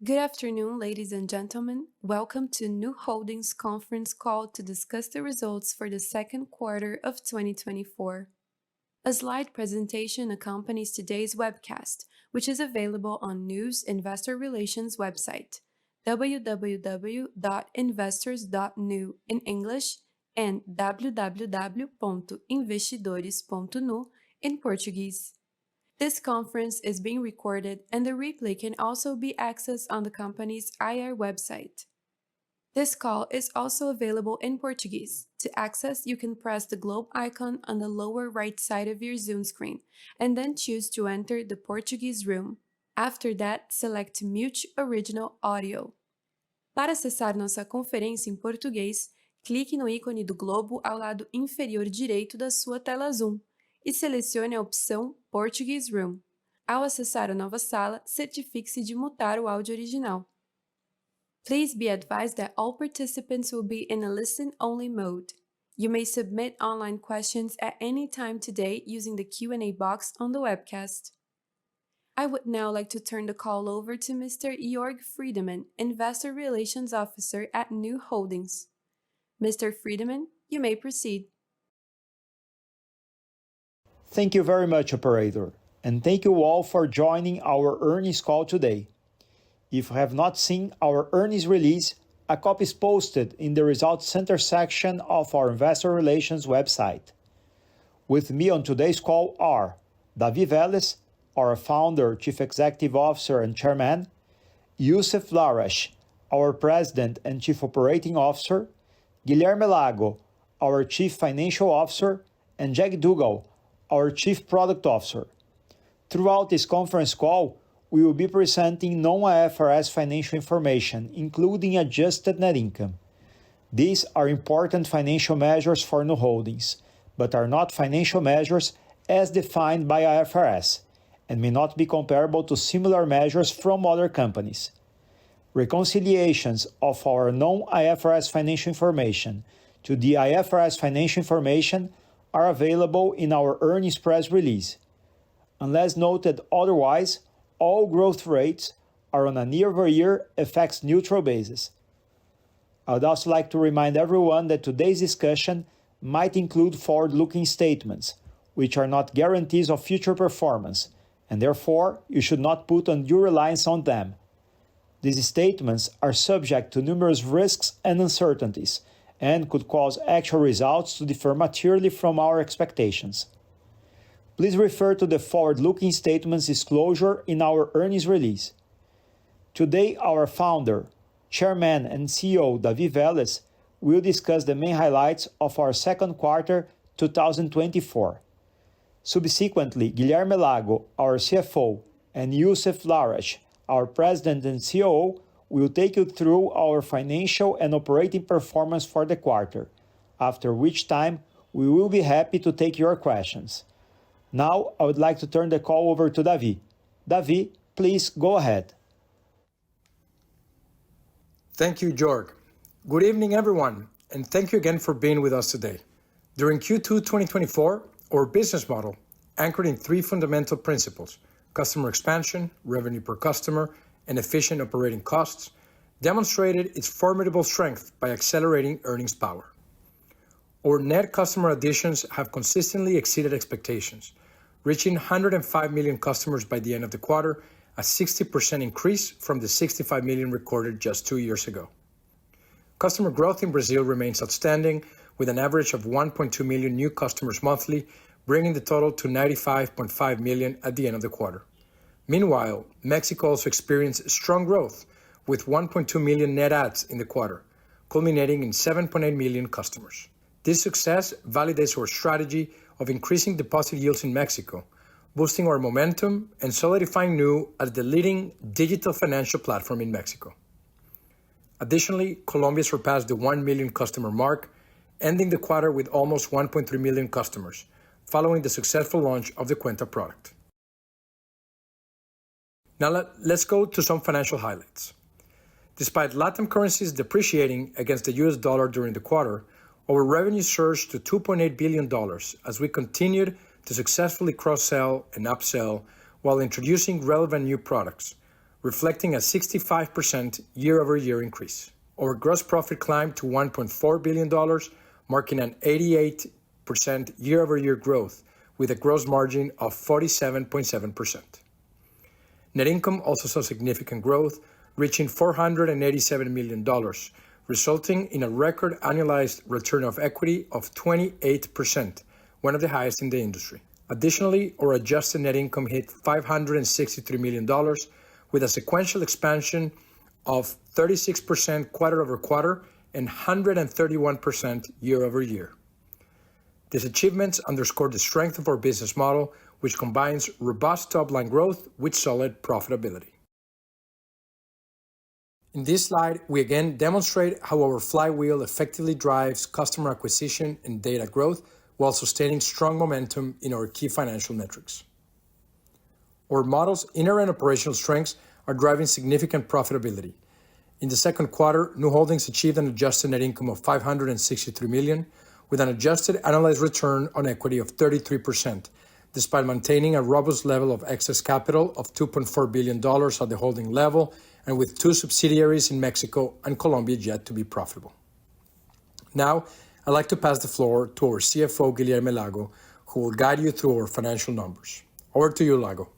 Good afternoon, ladies and gentlemen. Welcome to Nu Holdings conference call to discuss the results for the second quarter of 2024. A slide presentation accompanies today's webcast, which is available on Nu's Investor Relations website, www.investors.nu in English and www.investidores.nu in Portuguese. This conference is being recorded and the replay can also be accessed on the company's IR website. This call is also available in Portuguese. To access, you can press the globe icon on the lower right side of your Zoom screen and then choose to enter the Portuguese room. After that, select Mute Original Audio. Para acessar nossa conferência em português, clique no ícone do globo ao lado inferior direito da sua tela Zoom e selecione a opção Portuguese Room. Ao acessar a nova sala, certifique-se de mutar o áudio original. Please be advised that all participants will be in a listen-only mode. You may submit online questions at any time today using the Q&A box on the webcast. I would now like to turn the call over to Mr. Jörg Friedemann, Investor Relations Officer at Nu Holdings. Mr. Friedemann, you may proceed. Thank you very much, operator, and thank you all for joining our earnings call today. If you have not seen our earnings release, a copy is posted in the Results Center section of our Investor Relations website. With me on today's call are David Vélez, our Founder, Chief Executive Officer and Chairman, Youssef Lahrech, our President and Chief Operating Officer, Guilherme Lago, our Chief Financial Officer, and Jack Dougall, our Chief Product Officer. Throughout this conference call, we will be presenting non-IFRS financial information, including adjusted net income. These are important financial measures for Nu Holdings, but are not financial measures as defined by IFRS, and may not be comparable to similar measures from other companies. Reconciliations of our non-IFRS financial information to the IFRS financial information are available in our earnings press release. Unless noted otherwise, all growth rates are on a year-over-year FX-neutral basis. I would also like to remind everyone that today's discussion might include forward-looking statements, which are not guarantees of future performance, and therefore you should not put undue reliance on them. These statements are subject to numerous risks and uncertainties, and could cause actual results to differ materially from our expectations. Please refer to the forward-looking statements disclosure in our earnings release. Today, our founder, chairman, and CEO, David Vélez, will discuss the main highlights of our second quarter 2024. Subsequently, Guilherme Lago, our CFO, and Youssef Lahrech, our President and COO, will take you through our financial and operating performance for the quarter, after which time we will be happy to take your questions. Now, I would like to turn the call over to David. David, please go ahead. Thank you, Jörg. Good evening, everyone, and thank you again for being with us today. During Q2 2024, our business model, anchored in three fundamental principles: customer expansion, revenue per customer, and efficient operating costs, demonstrated its formidable strength by accelerating earnings power. Our net customer additions have consistently exceeded expectations, reaching 105 million customers by the end of the quarter, a 60% increase from the 65 million recorded just 2 years ago. Customer growth in Brazil remains outstanding, with an average of 1.2 million new customers monthly, bringing the total to 95.5 million at the end of the quarter. Meanwhile, Mexico also experienced strong growth, with 1.2 million net adds in the quarter, culminating in 7.8 million customers. This success validates our strategy of increasing deposit yields in Mexico, boosting our momentum and solidifying Nu as the leading digital financial platform in Mexico. Additionally, Colombia surpassed the 1 million customer mark, ending the quarter with almost 1.3 million customers, following the successful launch of the Cuenta product. Now let's go to some financial highlights. Despite Latin currencies depreciating against the US dollar during the quarter, our revenue surged to $2.8 billion as we continued to successfully cross-sell and upsell while introducing relevant new products, reflecting a 65% year-over-year increase. Our gross profit climbed to $1.4 billion, marking an 88% year-over-year growth with a gross margin of 47.7%. Net income also saw significant growth, reaching $487 million, resulting in a record annualized return of equity of 28%, one of the highest in the industry. Additionally, our adjusted net income hit $563 million, with a sequential expansion of 36% quarter over quarter and 131% year over year. These achievements underscore the strength of our business model, which combines robust top-line growth with solid profitability. In this slide, we again demonstrate how our flywheel effectively drives customer acquisition and data growth while sustaining strong momentum in our key financial metrics. Our model's inherent operational strengths are driving significant profitability. In the second quarter, Nu Holdings achieved an adjusted net income of $563 million, with an adjusted annualized return on equity of 33%, despite maintaining a robust level of excess capital of $2.4 billion at the holding level, and with 2 subsidiaries in Mexico and Colombia yet to be profitable. Now, I'd like to pass the floor to our CFO, Guilherme Lago, who will guide you through our financial numbers. Over to you, Lago.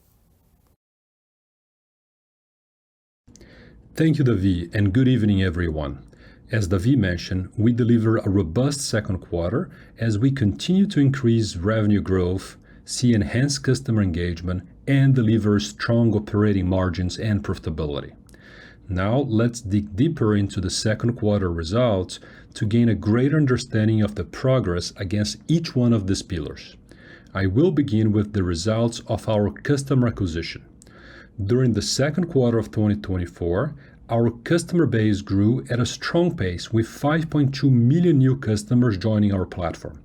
Thank you, David, and good evening, everyone. As David mentioned, we delivered a robust second quarter as we continue to increase revenue growth, see enhanced customer engagement, and deliver strong operating margins and profitability. Now, let's dig deeper into the second quarter results to gain a greater understanding of the progress against each one of these pillars. I will begin with the results of our customer acquisition. During the second quarter of 2024, our customer base grew at a strong pace with 5.2 million new customers joining our platform.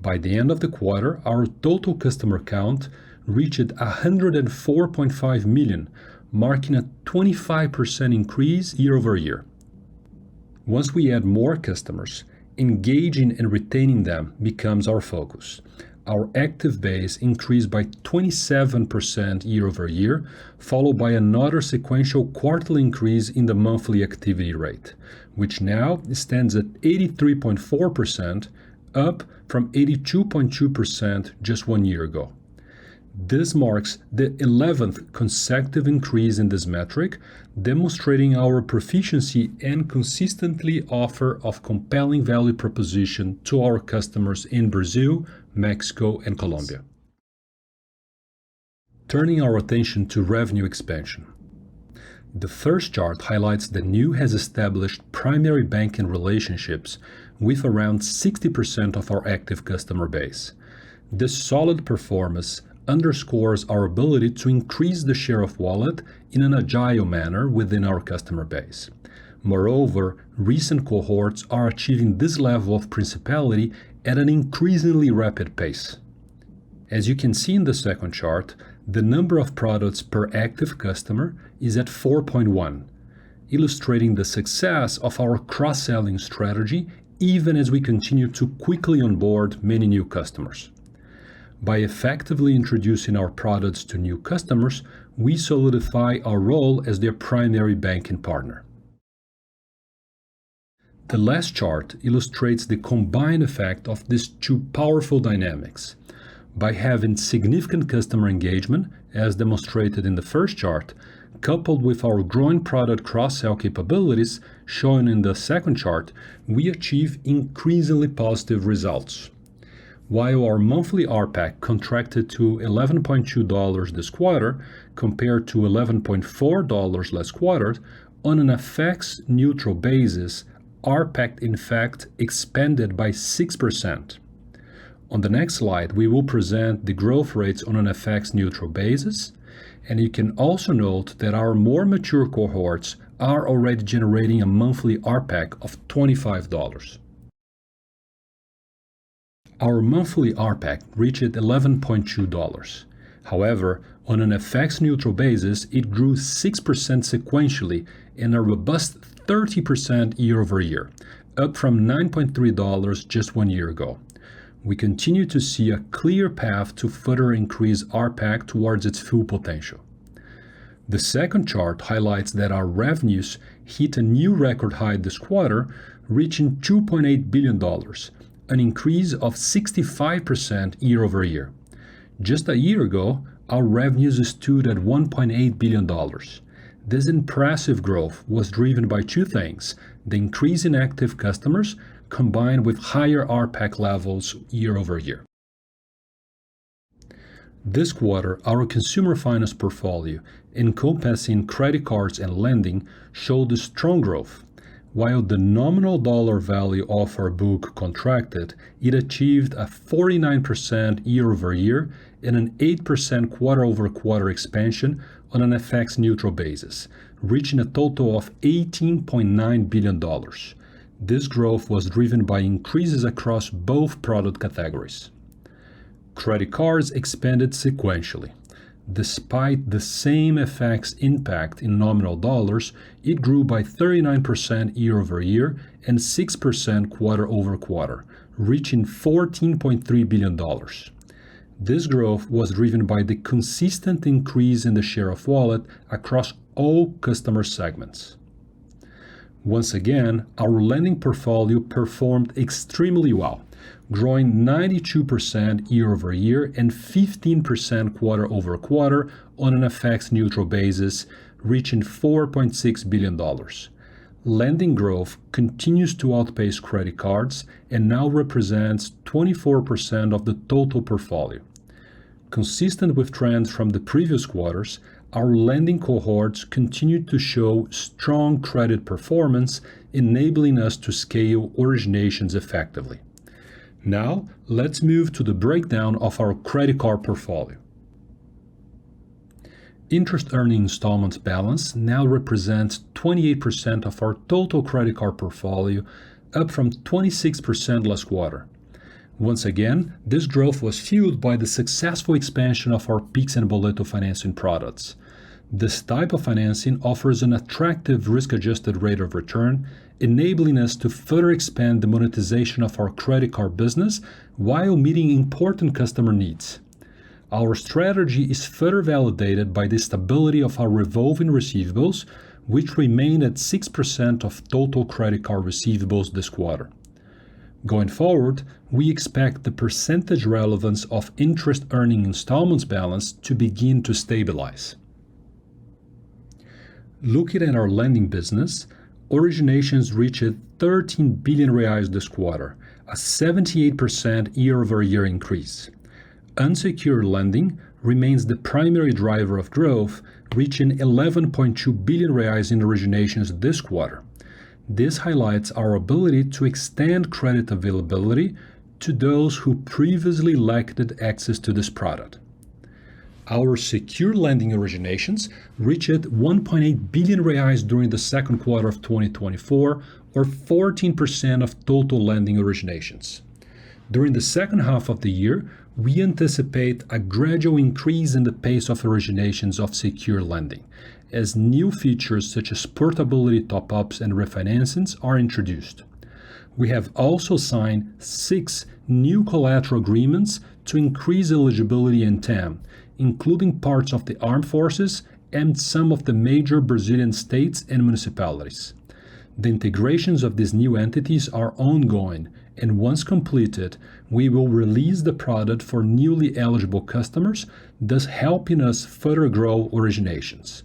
By the end of the quarter, our total customer count reached 104.5 million, marking a 25% increase year over year. Once we add more customers, engaging and retaining them becomes our focus. Our active base increased by 27% year over year, followed by another sequential quarterly increase in the monthly activity rate, which now stands at 83.4%, up from 82.2% just 1 year ago. This marks the 11th consecutive increase in this metric, demonstrating our proficiency and consistently offer of compelling value proposition to our customers in Brazil, Mexico, and Colombia. Turning our attention to revenue expansion. The first chart highlights that Nu has established primary banking relationships with around 60% of our active customer base. This solid performance underscores our ability to increase the share of wallet in an agile manner within our customer base. Moreover, recent cohorts are achieving this level of principality at an increasingly rapid pace. As you can see in the second chart, the number of products per active customer is at 4.1, illustrating the success of our cross-selling strategy even as we continue to quickly onboard many new customers. By effectively introducing our products to new customers, we solidify our role as their primary banking partner. The last chart illustrates the combined effect of these two powerful dynamics. By having significant customer engagement, as demonstrated in the first chart, coupled with our growing product cross-sell capabilities, shown in the second chart, we achieve increasingly positive results. While our monthly RPAC contracted to $11.2 this quarter, compared to $11.4 last quarter, on an FX-neutral basis, RPAC in fact expanded by 6%. On the next slide, we will present the growth rates on an FX-neutral basis, and you can also note that our more mature cohorts are already generating a monthly RPAC of $25. Our monthly RPAC reached $11.2. However, on an FX-neutral basis, it grew 6% sequentially and a robust 30% year over year, up from $9.3 just 1 year ago. We continue to see a clear path to further increase RPAC towards its full potential. The second chart highlights that our revenues hit a new record high this quarter, reaching $2.8 billion, an increase of 65% year over year. Just a year ago, our revenues stood at $1.8 billion. This impressive growth was driven by two things: the increase in active customers combined with higher RPAC levels year over year. This quarter, our consumer finance portfolio, encompassing credit cards and lending, showed a strong growth. While the nominal dollar value of our book contracted, it achieved a 49% year-over-year and an 8% quarter-over-quarter expansion on an FX-neutral basis, reaching a total of $18.9 billion. This growth was driven by increases across both product categories. Credit cards expanded sequentially. Despite the same FX impact in nominal dollars, it grew by 39% year-over-year and 6% quarter-over-quarter, reaching $14.3 billion. This growth was driven by the consistent increase in the share of wallet across all customer segments. Once again, our lending portfolio performed extremely well, growing 92% year-over-year and 15% quarter-over-quarter on an FX-neutral basis, reaching $4.6 billion. Lending growth continues to outpace credit cards and now represents 24% of the total portfolio. Consistent with trends from the previous quarters, our lending cohorts continue to show strong credit performance, enabling us to scale originations effectively. Now, let's move to the breakdown of our credit card portfolio. Interest-earning installments balance now represents 28% of our total credit card portfolio, up from 26% last quarter. Once again, this growth was fueled by the successful expansion of our Pix and Boleto financing products. This type of financing offers an attractive risk-adjusted rate of return, enabling us to further expand the monetization of our credit card business while meeting important customer needs. Our strategy is further validated by the stability of our revolving receivables, which remained at 6% of total credit card receivables this quarter. Going forward, we expect the percentage relevance of interest-earning installments balance to begin to stabilize. Looking at our lending business, originations reached 13 billion reais this quarter, a 78% year-over-year increase. Unsecured lending remains the primary driver of growth, reaching 11.2 billion reais in originations this quarter. This highlights our ability to extend credit availability to those who previously lacked access to this product. Our secure lending originations reached 1.8 billion reais during the second quarter of 2024, or 14% of total lending originations. During the second half of the year, we anticipate a gradual increase in the pace of originations of secure lending, as new features such as portability top-ups and refinancings are introduced. We have also signed 6 new collateral agreements to increase eligibility in TAM, including parts of the armed forces and some of the major Brazilian states and municipalities. The integrations of these new entities are ongoing, and once completed, we will release the product for newly eligible customers, thus helping us further grow originations.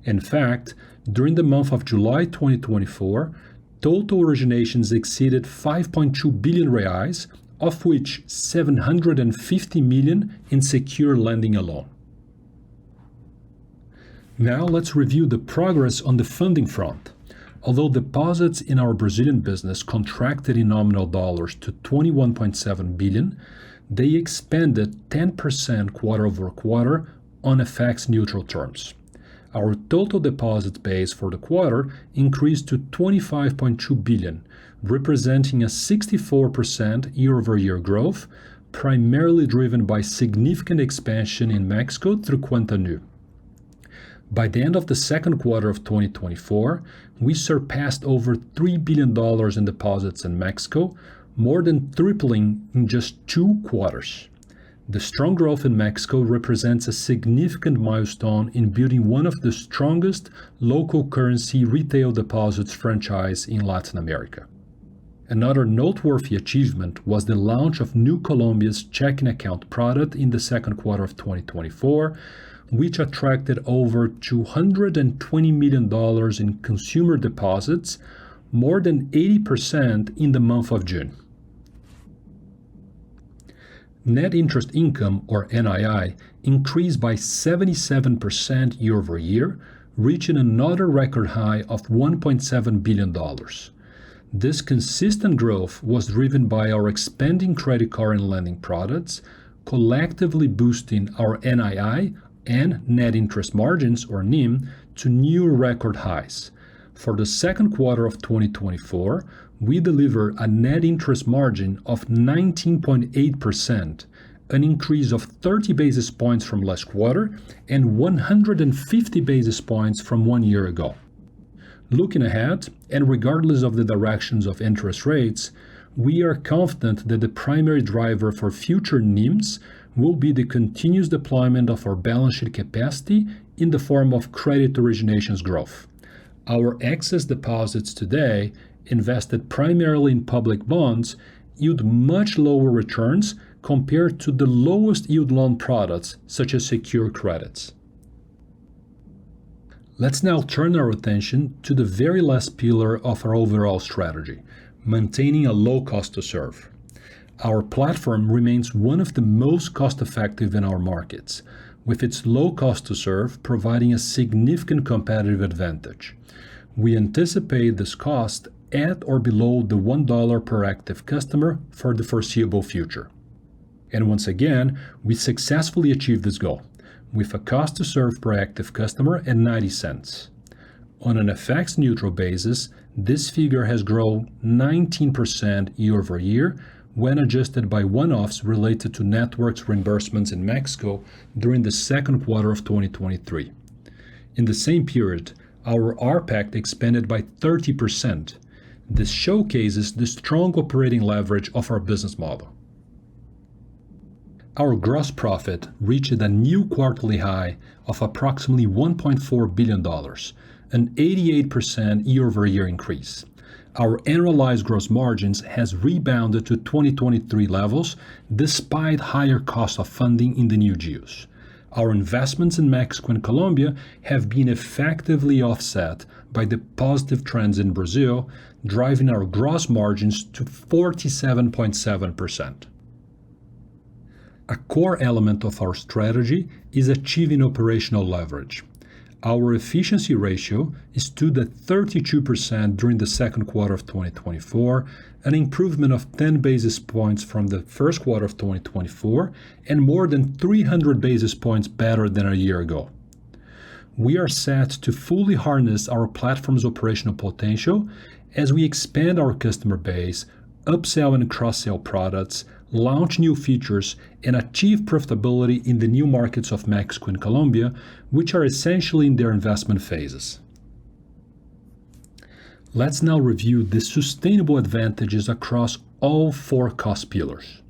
In fact, during the month of July 2024, total originations exceeded 5.2 billion reais, of which 750 million in secure lending alone. Now let's review the progress on the funding front. Although deposits in our Brazilian business contracted in nominal dollars to 21.7 billion, they expanded 10% quarter-over-quarter on FX-neutral terms. Our total deposit base for the quarter increased to 25.2 billion, representing a 64% year-over-year growth, primarily driven by significant expansion in Mexico through Cuenta Nu. By the end of the second quarter of 2024, we surpassed over $3 billion in deposits in Mexico, more than tripling in just 2 quarters. The strong growth in Mexico represents a significant milestone in building one of the strongest local currency retail deposits franchise in Latin America. Another noteworthy achievement was the launch of New Colombia's checking account product in the second quarter of 2024, which attracted over $220 million in consumer deposits, more than 80% in the month of June. Net interest income, or NII, increased by 77% year over year, reaching another record high of $1.7 billion. This consistent growth was driven by our expanding credit card and lending products, collectively boosting our NII and net interest margins, or NIM, to new record highs. For the second quarter of 2024, we delivered a net interest margin of 19.8%, an increase of 30 basis points from last quarter and 150 basis points from 1 year ago. Looking ahead, and regardless of the directions of interest rates, we are confident that the primary driver for future NIMs will be the continuous deployment of our balance sheet capacity in the form of credit originations growth. Our excess deposits today, invested primarily in public bonds, yield much lower returns compared to the lowest yield loan products such as secure credits. Let's now turn our attention to the very last pillar of our overall strategy, maintaining a low cost to serve. Our platform remains one of the most cost-effective in our markets, with its low cost to serve providing a significant competitive advantage. We anticipate this cost at or below the $1 per active customer for the foreseeable future. And once again, we successfully achieved this goal, with a cost to serve per active customer at 90 cents. On an FX neutral basis, this figure has grown 19% year over year when adjusted by one-offs related to networks reimbursements in Mexico during the second quarter of 2023. In the same period, our RPAC expanded by 30%. This showcases the strong operating leverage of our business model. Our gross profit reached a new quarterly high of approximately $1.4 billion, an 88% year-over-year increase. Our annualized gross margins has rebounded to 2023 levels despite higher cost of funding in the new geos. Our investments in Mexico and Colombia have been effectively offset by the positive trends in Brazil, driving our gross margins to 47.7%. A core element of our strategy is achieving operational leverage. Our efficiency ratio stood at 32% during the second quarter of 2024, an improvement of 10 basis points from the first quarter of 2024, and more than 300 basis points better than a year ago. We are set to fully harness our platform's operational potential as we expand our customer base, upsell and cross-sell products, launch new features, and achieve profitability in the new markets of Mexico and Colombia, which are essentially in their investment phases. Let's now review the sustainable advantages across all four cost pillars.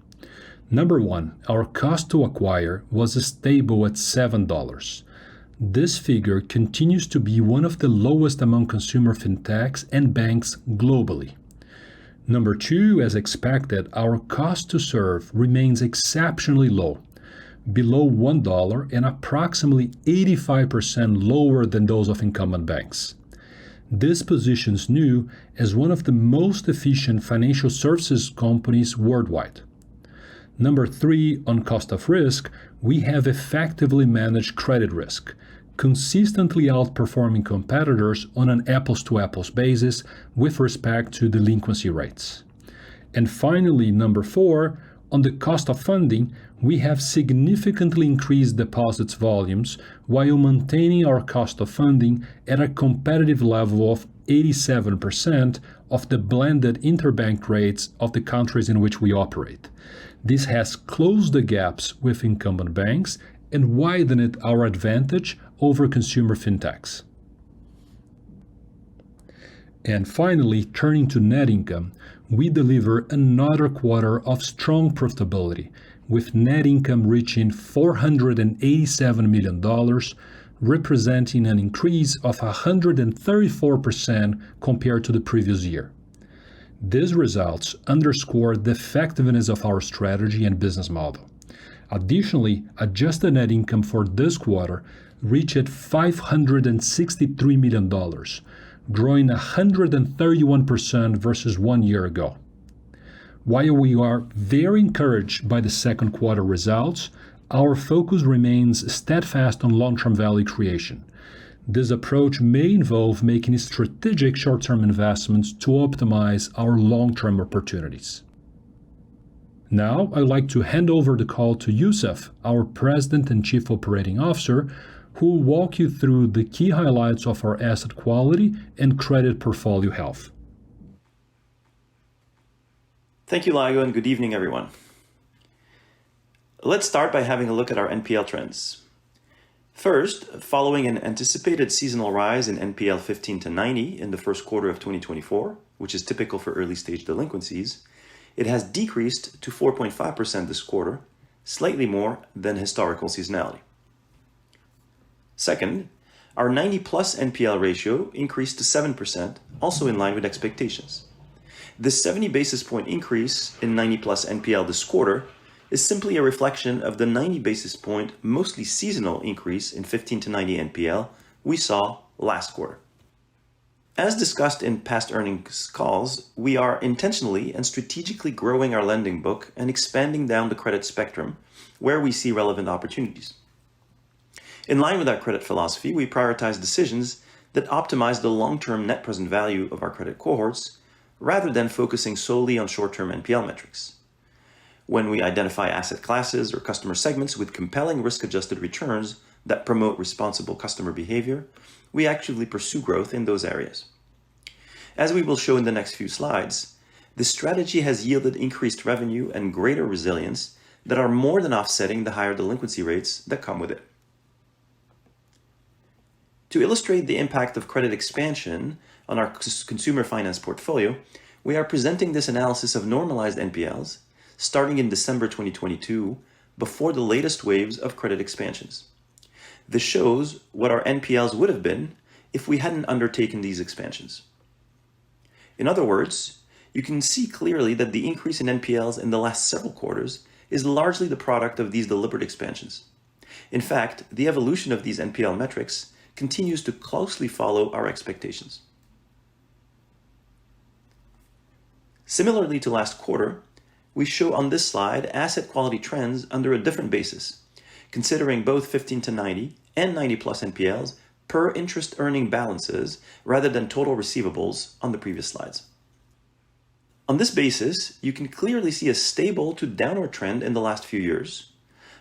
Number one, our cost to acquire was stable at $7. This figure continues to be one of the lowest among consumer fintechs and banks globally. Number two, as expected, our cost to serve remains exceptionally low, below $1 and approximately 85% lower than those of incumbent banks. This positions Nu as one of the most efficient financial services companies worldwide. Number three, on cost of risk, we have effectively managed credit risk, consistently outperforming competitors on an apples-to-apples basis with respect to delinquency rates. And finally, number four, on the cost of funding, we have significantly increased deposits volumes while maintaining our cost of funding at a competitive level of 87% of the blended interbank rates of the countries in which we operate. This has closed the gaps with incumbent banks and widened our advantage over consumer fintechs. And finally, turning to net income, we deliver another quarter of strong profitability, with net income reaching $487 million, representing an increase of 134% compared to the previous year. These results underscore the effectiveness of our strategy and business model. Additionally, adjusted net income for this quarter reached $563 million, growing 131% versus 1 year ago. While we are very encouraged by the second quarter results, our focus remains steadfast on long-term value creation. This approach may involve making strategic short-term investments to optimize our long-term opportunities. Now, I'd like to hand over the call to Youssef, our President and Chief Operating Officer, who will walk you through the key highlights of our asset quality and credit portfolio health. Thank you, Lago, and good evening, everyone. Let's start by having a look at our NPL trends. First, following an anticipated seasonal rise in NPL 15 to 90 in the first quarter of 2024, which is typical for early-stage delinquencies, it has decreased to 4.5% this quarter, slightly more than historical seasonality. Second, our 90-plus NPL ratio increased to 7%, also in line with expectations. This 70 basis point increase in 90-plus NPL this quarter is simply a reflection of the 90 basis point, mostly seasonal increase in 15 to 90 NPL we saw last quarter. As discussed in past earnings calls, we are intentionally and strategically growing our lending book and expanding down the credit spectrum where we see relevant opportunities. In line with our credit philosophy, we prioritize decisions that optimize the long-term net present value of our credit cohorts rather than focusing solely on short-term NPL metrics. When we identify asset classes or customer segments with compelling risk-adjusted returns that promote responsible customer behavior, we actively pursue growth in those areas. As we will show in the next few slides, this strategy has yielded increased revenue and greater resilience that are more than offsetting the higher delinquency rates that come with it. To illustrate the impact of credit expansion on our consumer finance portfolio, we are presenting this analysis of normalized NPLs starting in December 2022, before the latest waves of credit expansions. This shows what our NPLs would have been if we hadn't undertaken these expansions. In other words, you can see clearly that the increase in NPLs in the last several quarters is largely the product of these deliberate expansions. In fact, the evolution of these NPL metrics continues to closely follow our expectations. Similarly to last quarter, we show on this slide asset quality trends under a different basis, considering both 15 to 90 and 90 plus NPLs per interest earning balances rather than total receivables on the previous slides. On this basis, you can clearly see a stable to downward trend in the last few years,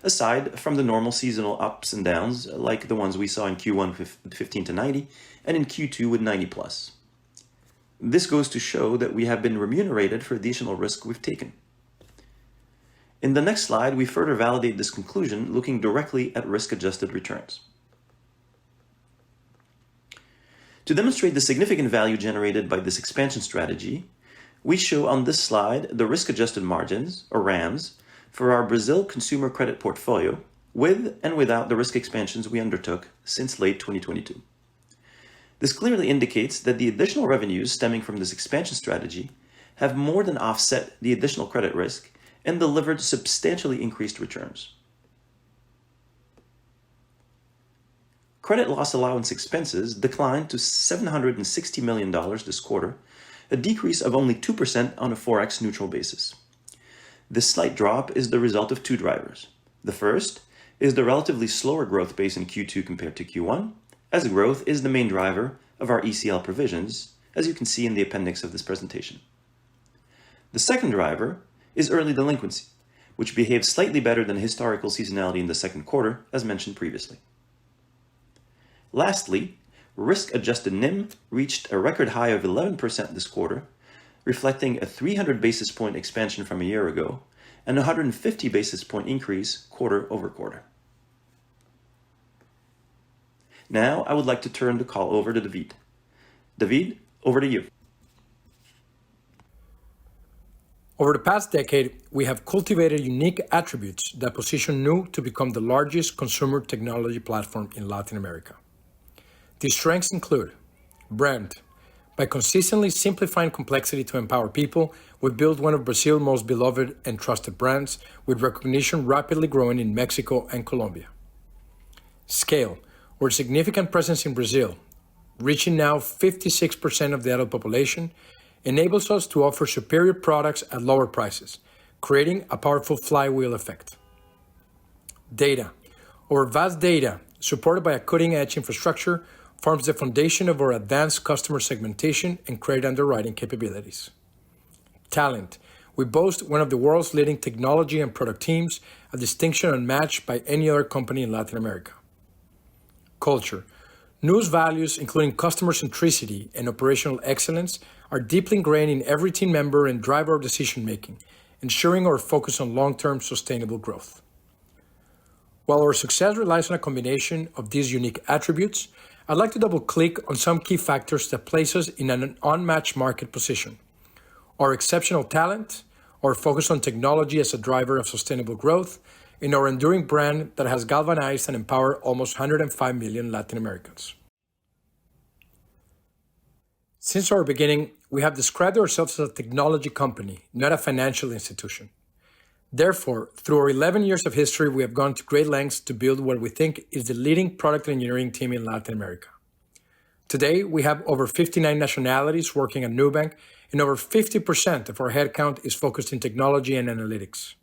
aside from the normal seasonal ups and downs like the ones we saw in Q1 with 15 to 90 and in Q2 with 90 plus. This goes to show that we have been remunerated for additional risk we've taken. In the next slide, we further validate this conclusion looking directly at risk-adjusted returns. To demonstrate the significant value generated by this expansion strategy, we show on this slide the risk-adjusted margins, or RAMs, for our Brazil consumer credit portfolio, with and without the risk expansions we undertook since late 2022. This clearly indicates that the additional revenues stemming from this expansion strategy have more than offset the additional credit risk and delivered substantially increased returns. Credit loss allowance expenses declined to $760 million this quarter, a decrease of only 2% on a Forex neutral basis. This slight drop is the result of two drivers. The first is the relatively slower growth pace in Q2 compared to Q1, as growth is the main driver of our ECL provisions, as you can see in the appendix of this presentation. The second driver is early delinquency, which behaved slightly better than historical seasonality in the second quarter, as mentioned previously. Lastly, risk-adjusted NIM reached a record high of 11% this quarter, reflecting a 300 basis point expansion from a year ago and a 150 basis point increase quarter over quarter. Now, I would like to turn the call over to David. David, Over to you. Over the past decade, we have cultivated unique attributes that position Nu to become the largest consumer technology platform in Latin America. These strengths include brand. By consistently simplifying complexity to empower people, we built one of Brazil's most beloved and trusted brands, with recognition rapidly growing in Mexico and Colombia. Scale. We're a significant presence in Brazil, reaching now 56% of the adult population, enables us to offer superior products at lower prices, creating a powerful flywheel effect. Data. Our vast data, supported by a cutting-edge infrastructure, forms the foundation of our advanced customer segmentation and credit underwriting capabilities. Talent. We boast one of the world's leading technology and product teams, a distinction unmatched by any other company in Latin America. Culture. Nu's values, including customer centricity and operational excellence, are deeply ingrained in every team member and drive our decision-making, ensuring our focus on long-term sustainable growth. While our success relies on a combination of these unique attributes, I'd like to double-click on some key factors that place us in an unmatched market position. Our exceptional talent, our focus on technology as a driver of sustainable growth, and our enduring brand that has galvanized and empowered almost 105 million Latin Americans. Since our beginning, we have described ourselves as a technology company, not a financial institution. Therefore, through our 11 years of history, we have gone to great lengths to build what we think is the leading product engineering team in Latin America. Today, we have over 59 nationalities working at Nubank, and over 50% of our headcount is focused in technology and analytics.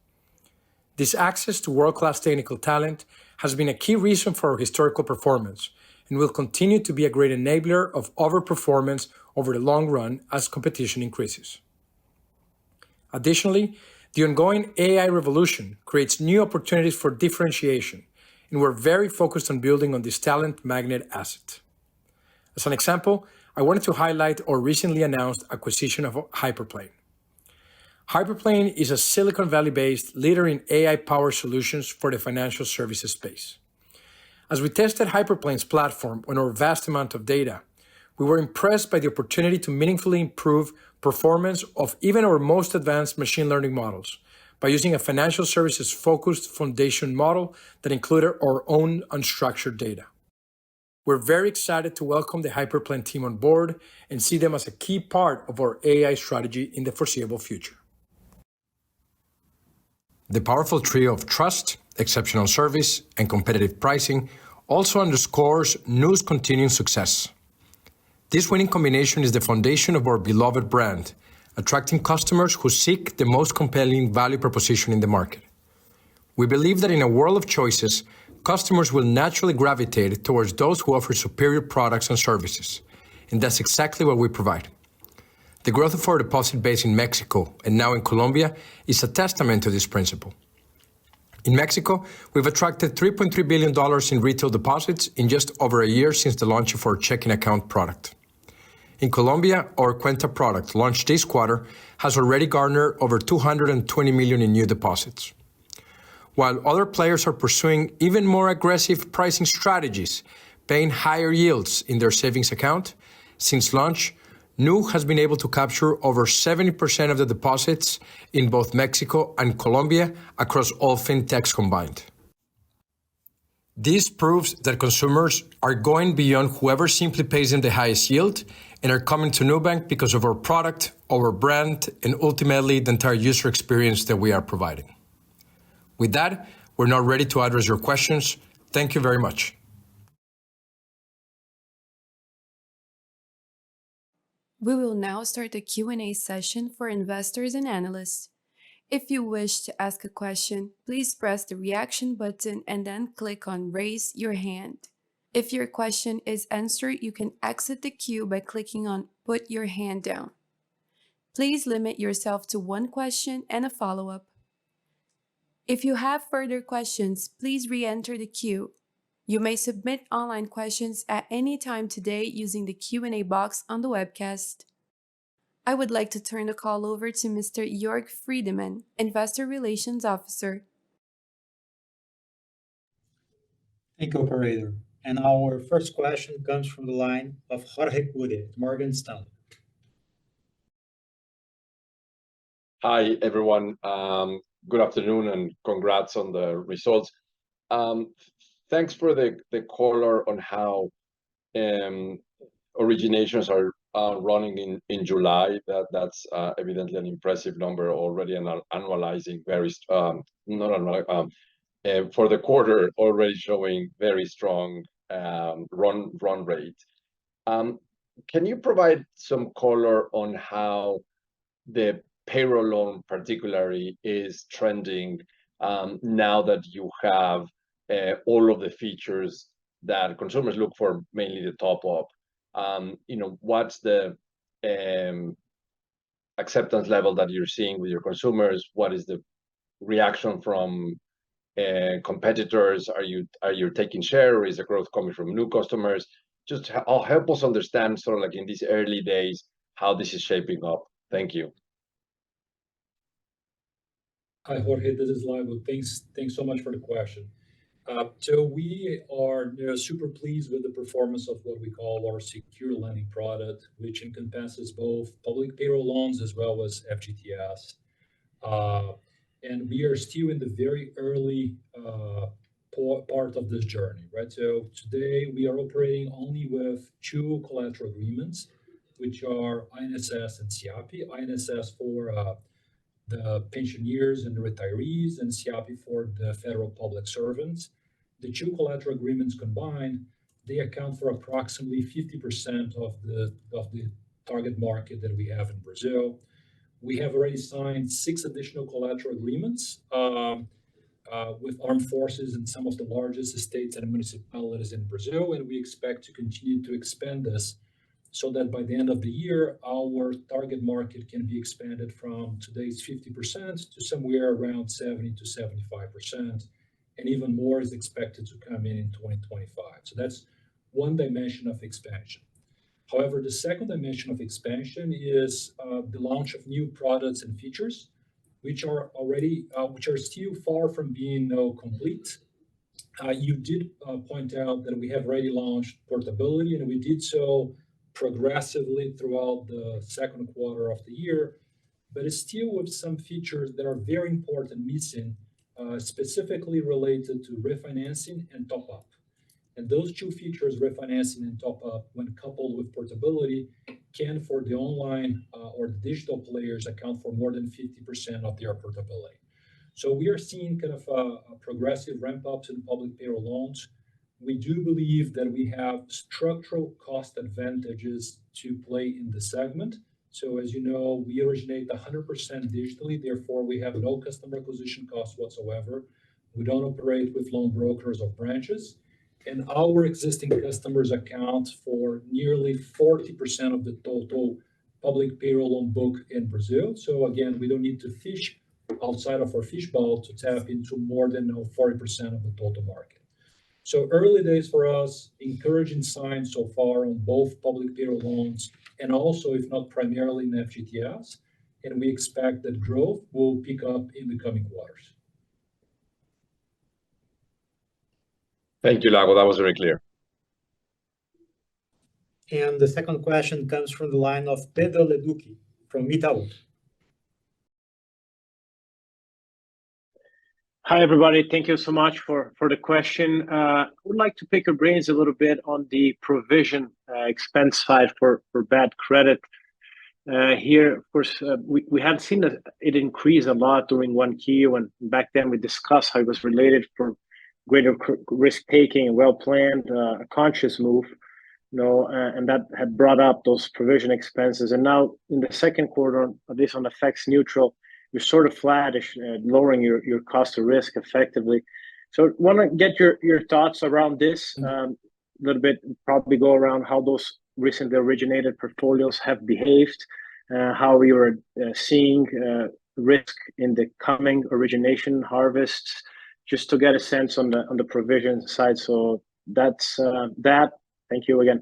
This access to world-class technical talent has been a key reason for our historical performance and will continue to be a great enabler of overperformance over the long run as competition increases. Additionally, the ongoing AI revolution creates new opportunities for differentiation, and we're very focused on building on this talent magnet asset. As an example, I wanted to highlight our recently announced acquisition of Hyperplane. Hyperplane is a Silicon Valley-based leader in AI-powered solutions for the financial services space. As we tested Hyperplane's platform on our vast amount of data, we were impressed by the opportunity to meaningfully improve performance of even our most advanced machine learning models by using a financial services-focused foundation model that included our own unstructured data. We're very excited to welcome the Hyperplane team on board and see them as a key part of our AI strategy in the foreseeable future. The powerful trio of trust, exceptional service, and competitive pricing also underscores Nu's continuing success. This winning combination is the foundation of our beloved brand, attracting customers who seek the most compelling value proposition in the market. We believe that in a world of choices, customers will naturally gravitate towards those who offer superior products and services, and that's exactly what we provide. The growth of our deposit base in Mexico and now in Colombia is a testament to this principle. In Mexico, we've attracted $3.3 billion in retail deposits in just over a year since the launch of our checking account product. In Colombia, our Cuenta product, launched this quarter, has already garnered over $220 million in new deposits. While other players are pursuing even more aggressive pricing strategies, paying higher yields in their savings account, since launch, Nu has been able to capture over 70% of the deposits in both Mexico and Colombia across all fintechs combined. This proves that consumers are going beyond whoever simply pays them the highest yield and are coming to Nubank because of our product, our brand, and ultimately the entire user experience that we are providing. With that, we're now ready to address your questions. Thank you very much. We will now start the Q&A session for investors and analysts. If you wish to ask a question, please press the reaction button and then click on Raise Your Hand. If your question is answered, you can exit the queue by clicking on Put Your Hand Down. Please limit yourself to one question and a follow-up. If you have further questions, please re-enter the queue. You may submit online questions at any time today using the Q&A box on the webcast. I would like to turn the call over to Mr. Jörg Friedemann, Investor Relations Officer. Thank you, operator. And our first question comes from the line of Jorge Kuri, Morgan Stanley. Hi, everyone. Good afternoon, and congrats on the results. Thanks for the color on how originations are running in July. That's evidently an impressive number already, and annualizing very for the quarter already showing very strong run rate. Can you provide some color on how the payroll loan particularly is trending now that you have all of the features that consumers look for, mainly the top up? What's the acceptance level that you're seeing with your consumers? What is the reaction from competitors? Are you taking share, or is the growth coming from new customers? Just help us understand, sort of like in these early days, how this is shaping up. Thank you. Hi, Jorge, this is Lago. Thanks so much for the question. So we are super pleased with the performance of what we call our secure lending product, which encompasses both public payroll loans as well as FGTS. And we are still in the very early part of this journey, right? So today we are operating only with two collateral agreements, which are INSS and SIAPE. INSS for the pensioners and the retirees, and SIAPE for the federal public servants. The two collateral agreements combined, they account for approximately 50% of the target market that we have in Brazil. We have already signed 6 additional collateral agreements with armed forces in some of the largest states and municipalities in Brazil, and we expect to continue to expand this so that by the end of the year, our target market can be expanded from today's 50% to somewhere around 70 to 75%, and even more is expected to come in 2025. So that's one dimension of expansion. However, the second dimension of expansion is the launch of new products and features, which are still far from being complete. You did point out that we have already launched portability, and we did so progressively throughout the second quarter of the year, but it's still with some features that are very important missing, specifically related to refinancing and top-up. And those two features, refinancing and top-up, when coupled with portability, can, for the online or the digital players, account for more than 50% of their portability. So we are seeing kind of a progressive ramp-ups in public payroll loans. We do believe that we have structural cost advantages to play in the segment. So as you know, we originate 100% digitally, therefore we have no customer acquisition costs whatsoever. We don't operate with loan brokers or branches. And our existing customers account for nearly 40% of the total public payroll loan book in Brazil. So again, we don't need to fish outside of our fishbowl to tap into more than 40% of the total market. So early days for us, encouraging signs so far on both public payroll loans and also, if not primarily, in FGTS. And we expect that growth will pick up in the coming quarters. Thank you, Lago. That was very clear. And the second question comes from the line of Pedro Leduc from Itaú. Hi, everybody. Thank you so much for the question. I would like to pick your brains a little bit on the provision expense side for bad credit. Here, of course, we had seen that it increased a lot during 1Q, and back then we discussed how it was related for greater risk-taking, well-planned, a conscious move, and that had brought up those provision expenses. And now in the second quarter, at least on FX neutral, you're sort of flattish, lowering your cost of risk effectively. So I want to get your thoughts around this a little bit, probably go around how those recently originated portfolios have behaved, how you're seeing risk in the coming origination harvests, just to get a sense on the provision side. So that's that. Thank you again.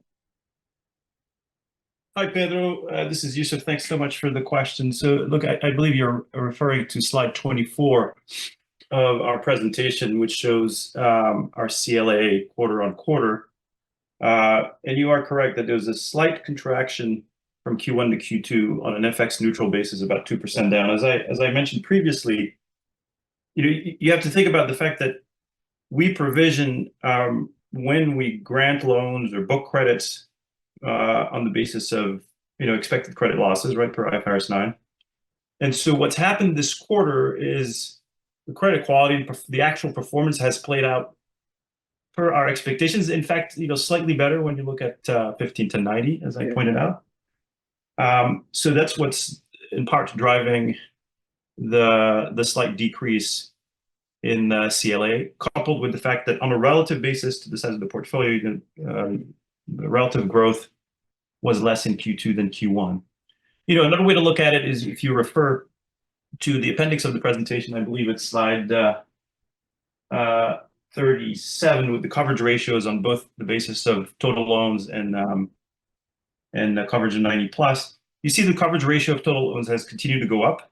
Hi, Pedro. This is Yusuf. Thanks so much for the question. So look, I believe you're referring to slide 24 of our presentation, which shows our CLA quarter on quarter. And you are correct that there was a slight contraction from Q1 to Q2 on an FX neutral basis, about 2% down. As I mentioned previously, you have to think about the fact that we provision when we grant loans or book credits on the basis of expected credit losses, right, per IFRS 9. And so what's happened this quarter is the credit quality and the actual performance has played out per our expectations. In fact, slightly better when you look at 15 to 90, as I pointed out. So that's what's in part driving the slight decrease in CLA, coupled with the fact that on a relative basis to the size of the portfolio, the relative growth was less in Q2 than Q1. Another way to look at it is if you refer to the appendix of the presentation, I believe it's slide 37, with the coverage ratios on both the basis of total loans and the coverage of 90 plus. You see the coverage ratio of total loans has continued to go up,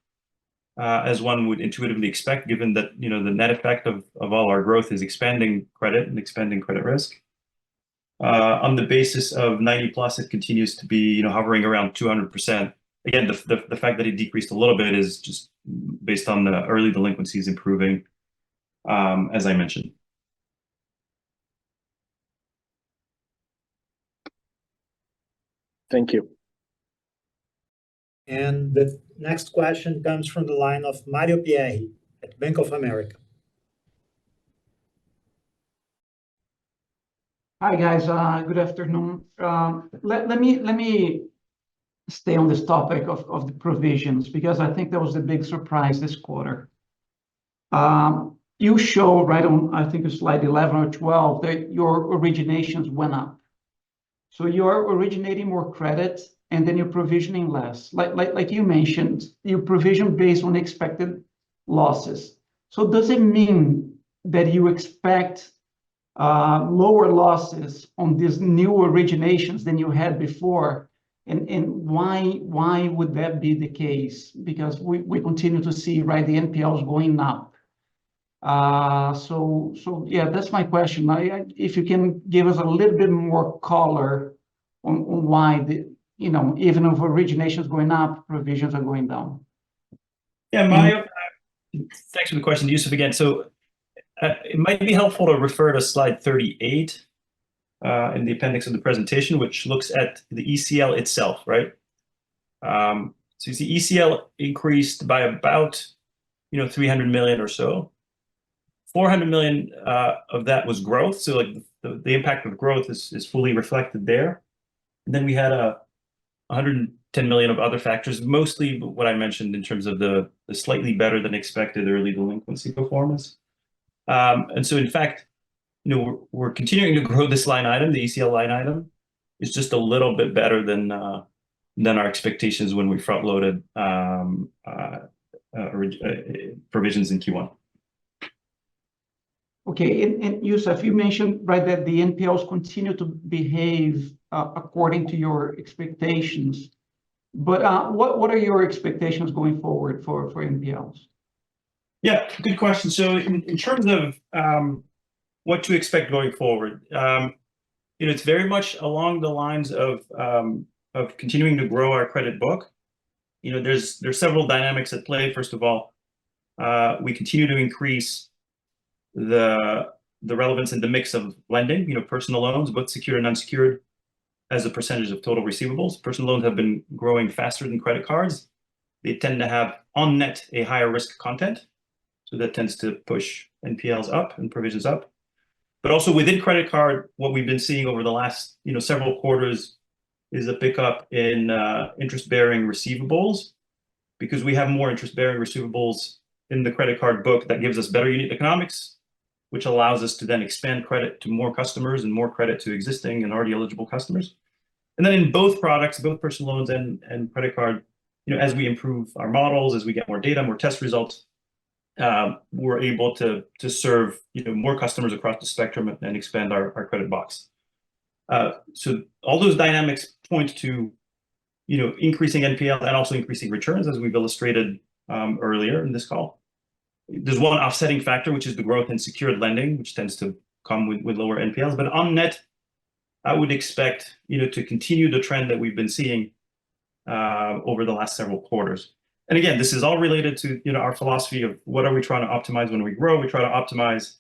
as one would intuitively expect, given that the net effect of all our growth is expanding credit and expanding credit risk. On the basis of 90 plus, it continues to be hovering around 200%. Again, the fact that it decreased a little bit is just based on the early delinquencies improving, as I mentioned. Thank you. And the next question comes from the line of Mario Pierri at Bank of America. Hi guys, good afternoon. Let me stay on this topic of the provisions, because I think that was the big surprise this quarter. You show right on, I think it's slide 11 or 12, that your originations went up. So you're originating more credit and then you're provisioning less. Like you mentioned, you provision based on expected losses. So does it mean that you expect lower losses on these new originations than you had before? And why would that be the case? Because we continue to see, right, the NPLs going up. So yeah, that's my question. If you can give us a little bit more color on why even if originations going up, provisions are going down. Yeah, Mario, thanks for the question, Yusuf, again. So it might be helpful to refer to slide 38 in the appendix of the presentation, which looks at the ECL itself, right? So you see ECL increased by about 300 million or so. 400 million of that was growth, so like the impact of growth is fully reflected there. And then we had 110 million of other factors, mostly what I mentioned in terms of the slightly better than expected early delinquency performance. And so in fact, we're continuing to grow this line item. The ECL line item is just a little bit better than our expectations when we front loaded provisions in Q1. Okay, and Yusuf, you mentioned, right, that the NPLs continue to behave according to your expectations. But what are your expectations going forward for NPLs? Yeah, good question. So in terms of what to expect going forward, it's very much along the lines of continuing to grow our credit book. There's several dynamics at play. First of all, we continue to increase the relevance and the mix of lending, personal loans, both secured and unsecured, as a percentage of total receivables. Personal loans have been growing faster than credit cards. They tend to have on net a higher risk content, so that tends to push NPLs up and provisions up. But also within credit card, what we've been seeing over the last several quarters is a pickup in interest-bearing receivables, because we have more interest-bearing receivables in the credit card book. That gives us better unit economics, which allows us to then expand credit to more customers and more credit to existing and already eligible customers. And then in both products, both personal loans and credit card, as we improve our models, as we get more data, more test results, we're able to serve more customers across the spectrum and expand our credit box. So all those dynamics point to increasing NPL and also increasing returns, as we've illustrated earlier in this call. There's one offsetting factor, which is the growth in secured lending, which tends to come with lower NPLs. But on net, I would expect to continue the trend that we've been seeing over the last several quarters. And again, this is all related to our philosophy of what are we trying to optimize when we grow. We try to optimize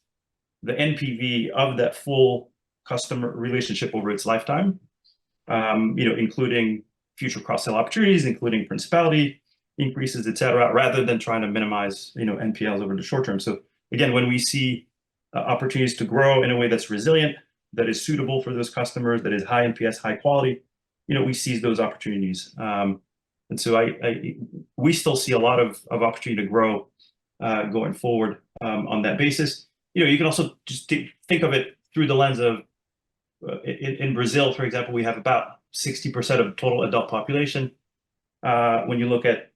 the NPV of that full customer relationship over its lifetime, including future cross-sell opportunities, including principality increases, et cetera, rather than trying to minimize NPLs over the short term. So again, when we see opportunities to grow in a way that's resilient, that is suitable for those customers, that is high NPS, high quality, we seize those opportunities. And so we still see a lot of opportunity to grow going forward on that basis. You can also just think of it through the lens of in Brazil, for example, we have about 60% of the total adult population. When you look at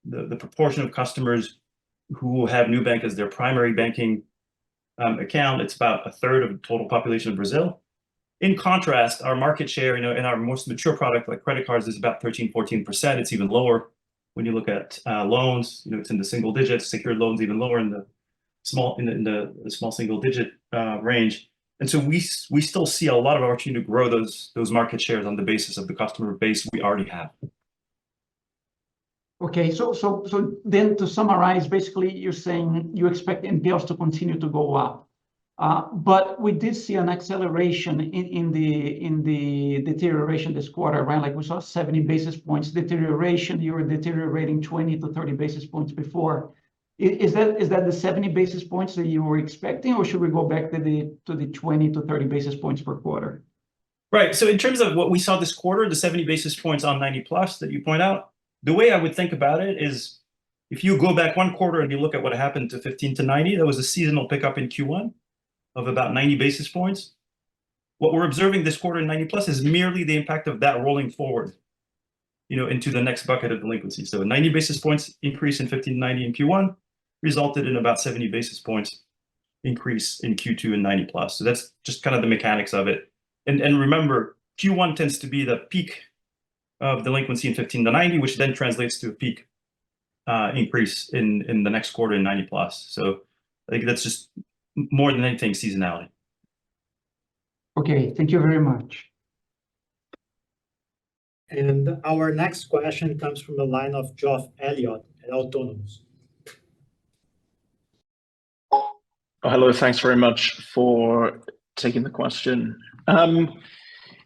the proportion of customers who have Nubank as their primary banking account, it's about a third of the total population of Brazil. In contrast, our market share, in our most mature product like credit cards is about 13-14%. It's even lower when you look at loans. It's in the single digits. Secured loans even lower in the small single digit range. And so we still see a lot of opportunity to grow those market shares on the basis of the customer base we already have. Okay, so then to summarize, basically you're saying you expect NPLs to continue to go up, but we did see an acceleration in the deterioration this quarter, right? Like we saw 70 basis points deterioration. You were deteriorating 20 to 30 basis points before. Is that the 70 basis points that you were expecting, or should we go back to the 20 to 30 basis points per quarter? Right. So in terms of what we saw this quarter, the 70 basis points on 90 plus that you point out, the way I would think about it is if you go back one quarter and you look at what happened to 15 to 90, there was a seasonal pickup in Q1 of about 90 basis points. What we're observing this quarter in 90 plus is merely the impact of that rolling forward, into the next bucket of delinquency. So a 90 basis points increase in 15 to 90 in Q1 resulted in about 70 basis points increase in Q2 and 90 plus. So that's just kind of the mechanics of it. And remember, Q1 tends to be the peak of delinquency in 15 to 90, which then translates to a peak increase in the next quarter in 90 plus. So I think that's just more than anything seasonality. Okay, thank you very much. And our next question comes from the line of Geoff Elliott at Autonomous. Oh, hello, thanks very much for taking the question.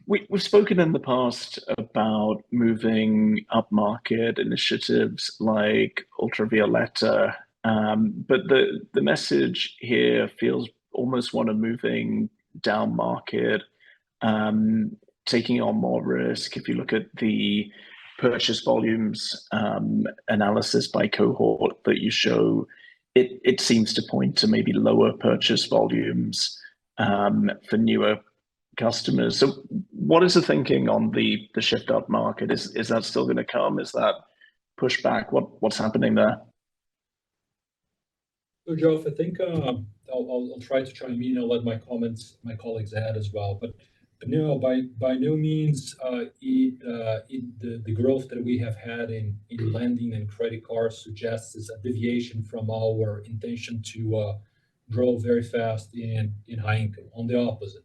We've spoken in the past about moving upmarket initiatives like Ultravioleta, but the message here feels almost one of moving down market, taking on more risk. If you look at the purchase volumes analysis by cohort that you show, it seems to point to maybe lower purchase volumes for newer customers. So what is the thinking on the shift up market? Is that still going to come? Is that pushback? What's happening there? So Geoff, I think I'll try to chime in. I'll let my colleagues add as well. But no, by no means the growth that we have had in lending and credit cards suggests is a deviation from our intention to grow very fast in high income. On the opposite.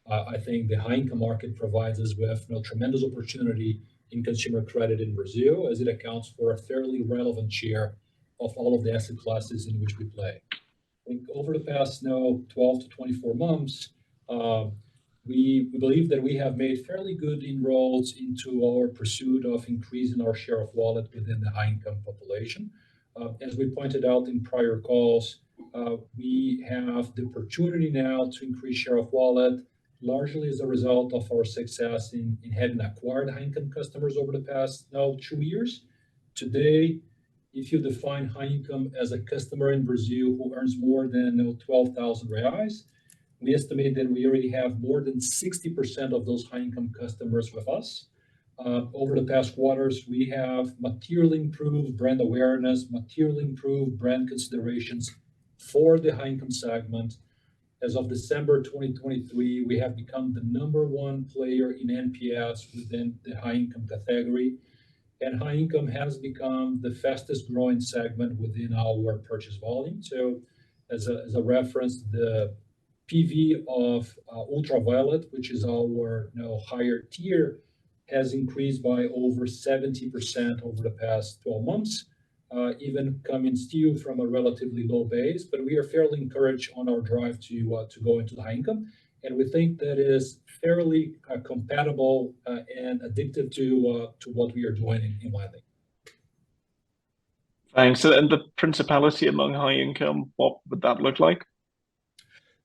I think the high income market provides us with tremendous opportunity in consumer credit in Brazil, as it accounts for a fairly relevant share of all of the asset classes in which we play. I think over the past 12 to 24 months, we believe that we have made fairly good inroads into our pursuit of increasing our share of wallet within the high income population. As we pointed out in prior calls, we have the opportunity now to increase share of wallet, largely as a result of our success in having acquired high-income customers over the past 2 years. Today, if you define high income as a customer in Brazil who earns more than 12,000 reais, we estimate that we already have more than 60% of those high-income customers with us. Over the past quarters, we have materially improved brand awareness, materially improved brand considerations for the high-income segment. As of December 2023, we have become the #1 player in NPS within the high-income category, and high income has become the fastest growing segment within our purchase volume. So as a reference, the PV of Ultravioleta, which is our higher tier, has increased by over 70% over the past 12 months, even coming still from a relatively low base. But we are fairly encouraged on our drive to go into the high income. And we think that is fairly compatible and addictive to what we are doing in lending. Thanks. And the principality among high income, what would that look like?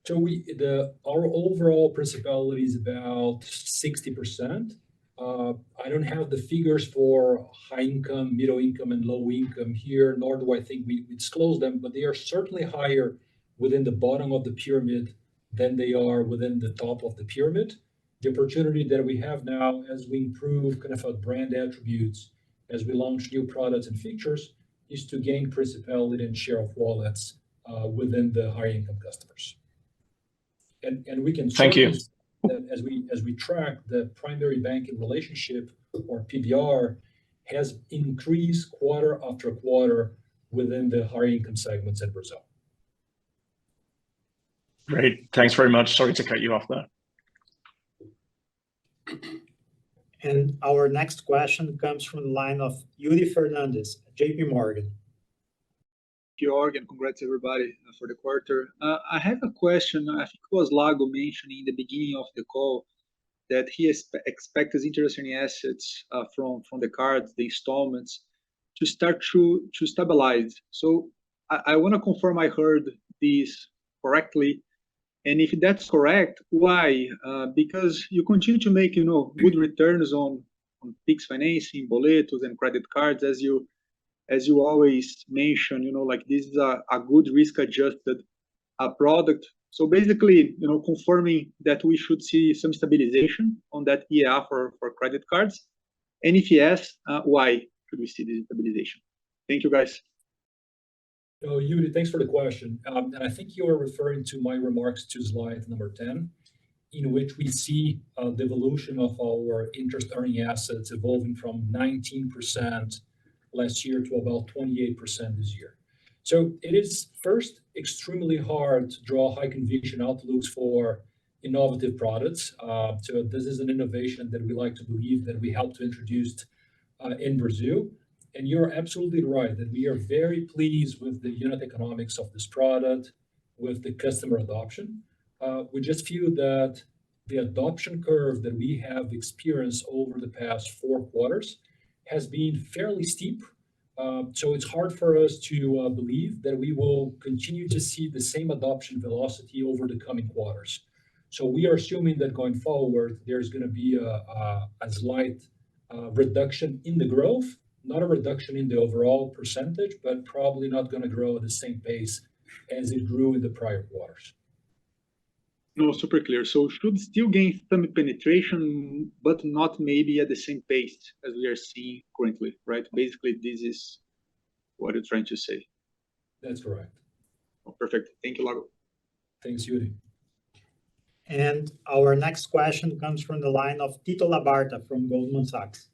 So our overall principality is about 60%. I don't have the figures for high income, middle income, and low income here, nor do I think we disclose them, but they are certainly higher within the bottom of the pyramid than they are within the top of the pyramid. The opportunity that we have now as we improve kind of our brand attributes, as we launch new products and features, is to gain principality and share of wallets within the higher income customers. And we can Thank you. That as we track the primary banking relationship, or PBR, has increased quarter after quarter within the higher income segments in Brazil. Great. Thanks very much. Sorry to cut you off there. And our next question comes from the line of Yuri Fernandez, JP Morgan. Georg, and congrats everybody for the quarter. I have a question. I think it was Lago mentioning in the beginning of the call that he expects his interest-earning assets from the cards, the installments, to start to stabilize. So I want to confirm I heard this correctly. And if that's correct, why? Because you continue to make good returns on Pix financing, boletos, and credit cards, as you always mention, like this is a good risk-adjusted product. So basically, confirming that we should see some stabilization on that EA for credit cards. And if yes, why should we see this stabilization? Thank you, guys. So Yuri, thanks for the question. And I think you are referring to my remarks to slide number 10, in which we see the evolution of our interest-earning assets evolving from 19% last year to about 28% this year. So it is first extremely hard to draw high conviction outlooks for innovative products. So this is an innovation that we like to believe that we helped to introduce in Brazil. And you're absolutely right that we are very pleased with the unit economics of this product, with the customer adoption. We just feel that the adoption curve that we have experienced over the past 4 quarters has been fairly steep. So it's hard for us to believe that we will continue to see the same adoption velocity over the coming quarters. So we are assuming that going forward, there's going to be a slight reduction in the growth, not a reduction in the overall percentage, but probably not going to grow at the same pace as it grew in the prior quarters. No, super clear. So should still gain some penetration, but not maybe at the same pace as we are seeing currently, right? Basically, this is what you're trying to say. That's correct. Oh, perfect. Thank you, Lago. Thanks, Yuri. And our next question comes from the line of Tito Labarta from Goldman Sachs.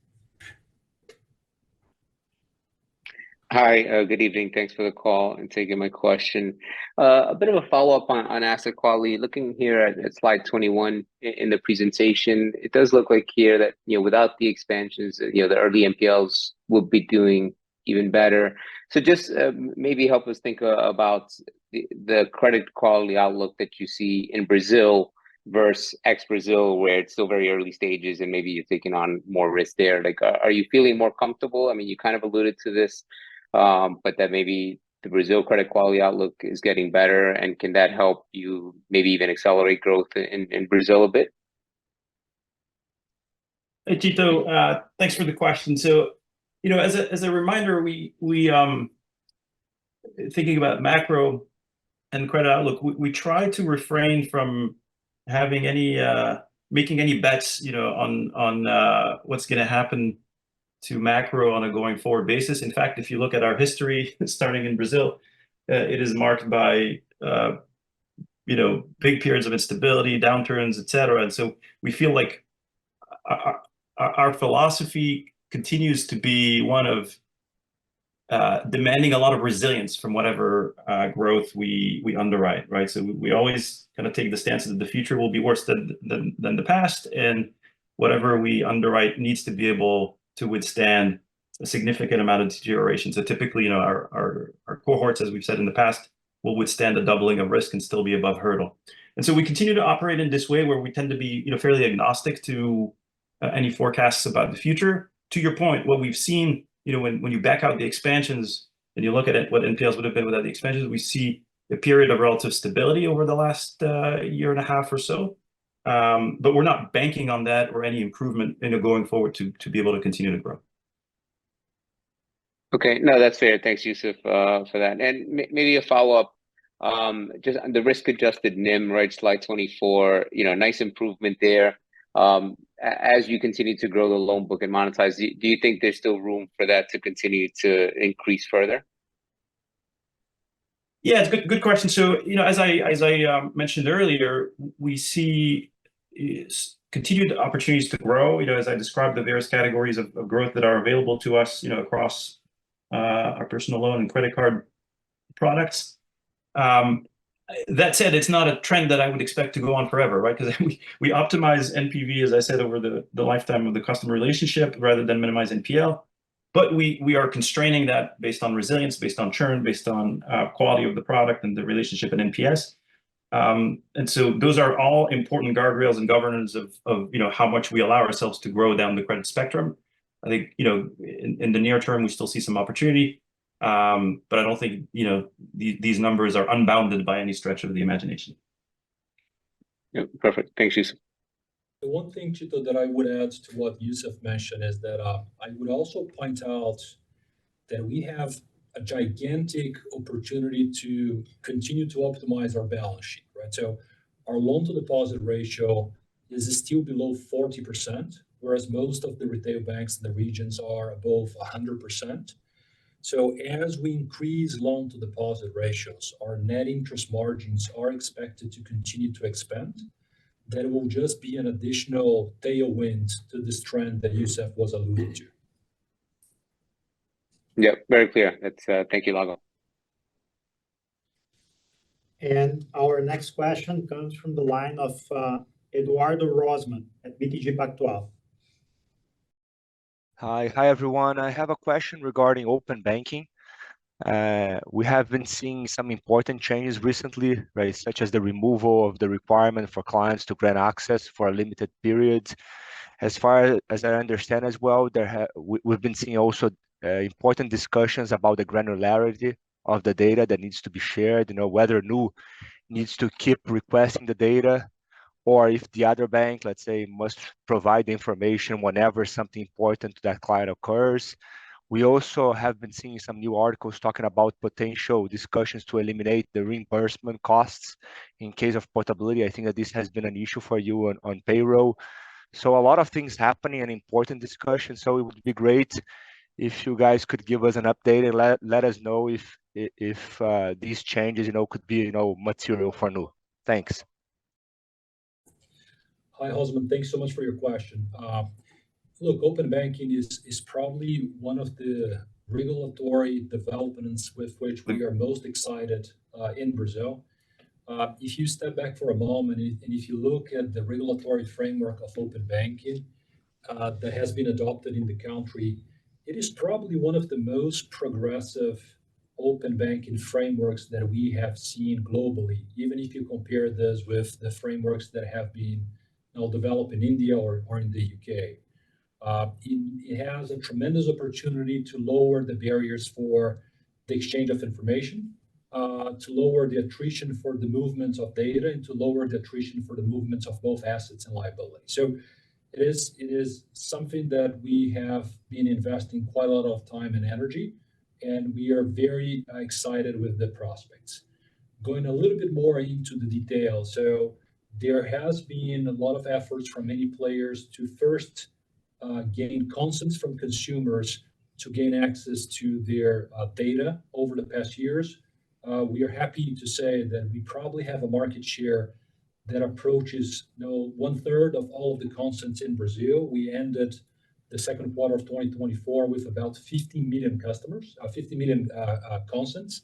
Hi, good evening. Thanks for the call and taking my question. A bit of a follow-up on asset quality. Looking here at slide 21 in the presentation, it does look like here that without the expansions, the early NPLs will be doing even better. So just maybe help us think about the credit quality outlook that you see in Brazil versus ex-Brazil, where it's still very early stages and maybe you're taking on more risk there. Like, are you feeling more comfortable? I mean, you kind of alluded to this. But that maybe the Brazil credit quality outlook is getting better, and can that help you maybe even accelerate growth in Brazil a bit? Hey, Tito, thanks for the question. So, as a reminder, we thinking about macro and credit outlook, we try to refrain from having any making any bets, on what's going to happen to macro on a going forward basis. In fact, if you look at our history, starting in Brazil, it is marked by, big periods of instability, downturns, et cetera. And so we feel like our philosophy continues to be one of demanding a lot of resilience from whatever growth we underwrite, right? So we always kind of take the stance that the future will be worse than the past. And whatever we underwrite needs to be able to withstand a significant amount of deterioration. So typically, our cohorts, as we've said in the past, will withstand a doubling of risk and still be above hurdle. And so we continue to operate in this way where we tend to be, fairly agnostic to any forecasts about the future. To your point, what we've seen, when you back out the expansions and you look at it, what NPLs would have been without the expansions, we see a period of relative stability over the last year and a half or so. But we're not banking on that or any improvement, going forward to be able to continue to grow. Okay, no, that's fair. Thanks, Yusuf, for that. And maybe a follow-up, just on the risk-adjusted NIM, right? Slide 24, nice improvement there. As you continue to grow the loan book and monetize, do you think there's still room for that to continue to increase further? Yeah, it's a good question. So, as I mentioned earlier, we see continued opportunities to grow. As I described the various categories of growth that are available to us, across our personal loan and credit card products. That said, it's not a trend that I would expect to go on forever, right? Because we optimize NPV, as I said, over the lifetime of the customer relationship rather than minimize NPL. But we are constraining that based on resilience, based on churn, based on quality of the product and the relationship and NPS. And so those are all important guardrails and governance of how much we allow ourselves to grow down the credit spectrum. I think in the near term we still see some opportunity, but I don't think these numbers are unbounded by any stretch of the imagination. Yeah, perfect. Thanks, Yusuf. The one thing, Tito, that I would add to what Yusuf mentioned is that I would also point out that we have a gigantic opportunity to continue to optimize our balance sheet, right? So our loan to deposit ratio is still below 40%, whereas most of the retail banks in the regions are above 100%. So as we increase loan to deposit ratios, our net interest margins are expected to continue to expand. That will just be an additional tailwind to this trend that Yusuf was alluding to. Yeah, very clear. That's thank you, Lago. And our next question comes from the line of Eduardo Rosman at BTG Pactual. Hi everyone. I have a question regarding open banking. We have been seeing some important changes recently, right? Such as the removal of the requirement for clients to grant access for a limited period. As far as I understand as well, we've been seeing also important discussions about the granularity of the data that needs to be shared, whether Nu needs to keep requesting the data, or if the other bank, let's say, must provide the information whenever something important to that client occurs. We also have been seeing some new articles talking about potential discussions to eliminate the reimbursement costs in case of portability. I think that this has been an issue for you on payroll. So a lot of things happening and important discussions. So it would be great if you guys could give us an update and let us know if these changes, could be, material for Nu. Thanks. Hi, Osman. Thanks so much for your question. Look, open banking is probably one of the regulatory developments with which we are most excited in Brazil. If you step back for a moment and if you look at the regulatory framework of open banking that has been adopted in the country, it is probably one of the most progressive open banking frameworks that we have seen globally, even if you compare this with the frameworks that have been now developed in India or in the UK. It has a tremendous opportunity to lower the barriers for the exchange of information, to lower the attrition for the movements of data, and to lower the attrition for the movements of both assets and liability. So it is something that we have been investing quite a lot of time and energy, and we are very excited with the prospects. Going a little bit more into the details, so there has been a lot of efforts from many players to first gain consents from consumers to gain access to their data over the past years. We are happy to say that we probably have a market share that approaches 1/3 of all of the consents in Brazil. We ended the second quarter of 2024 with about 50 million customers, 50 million consents.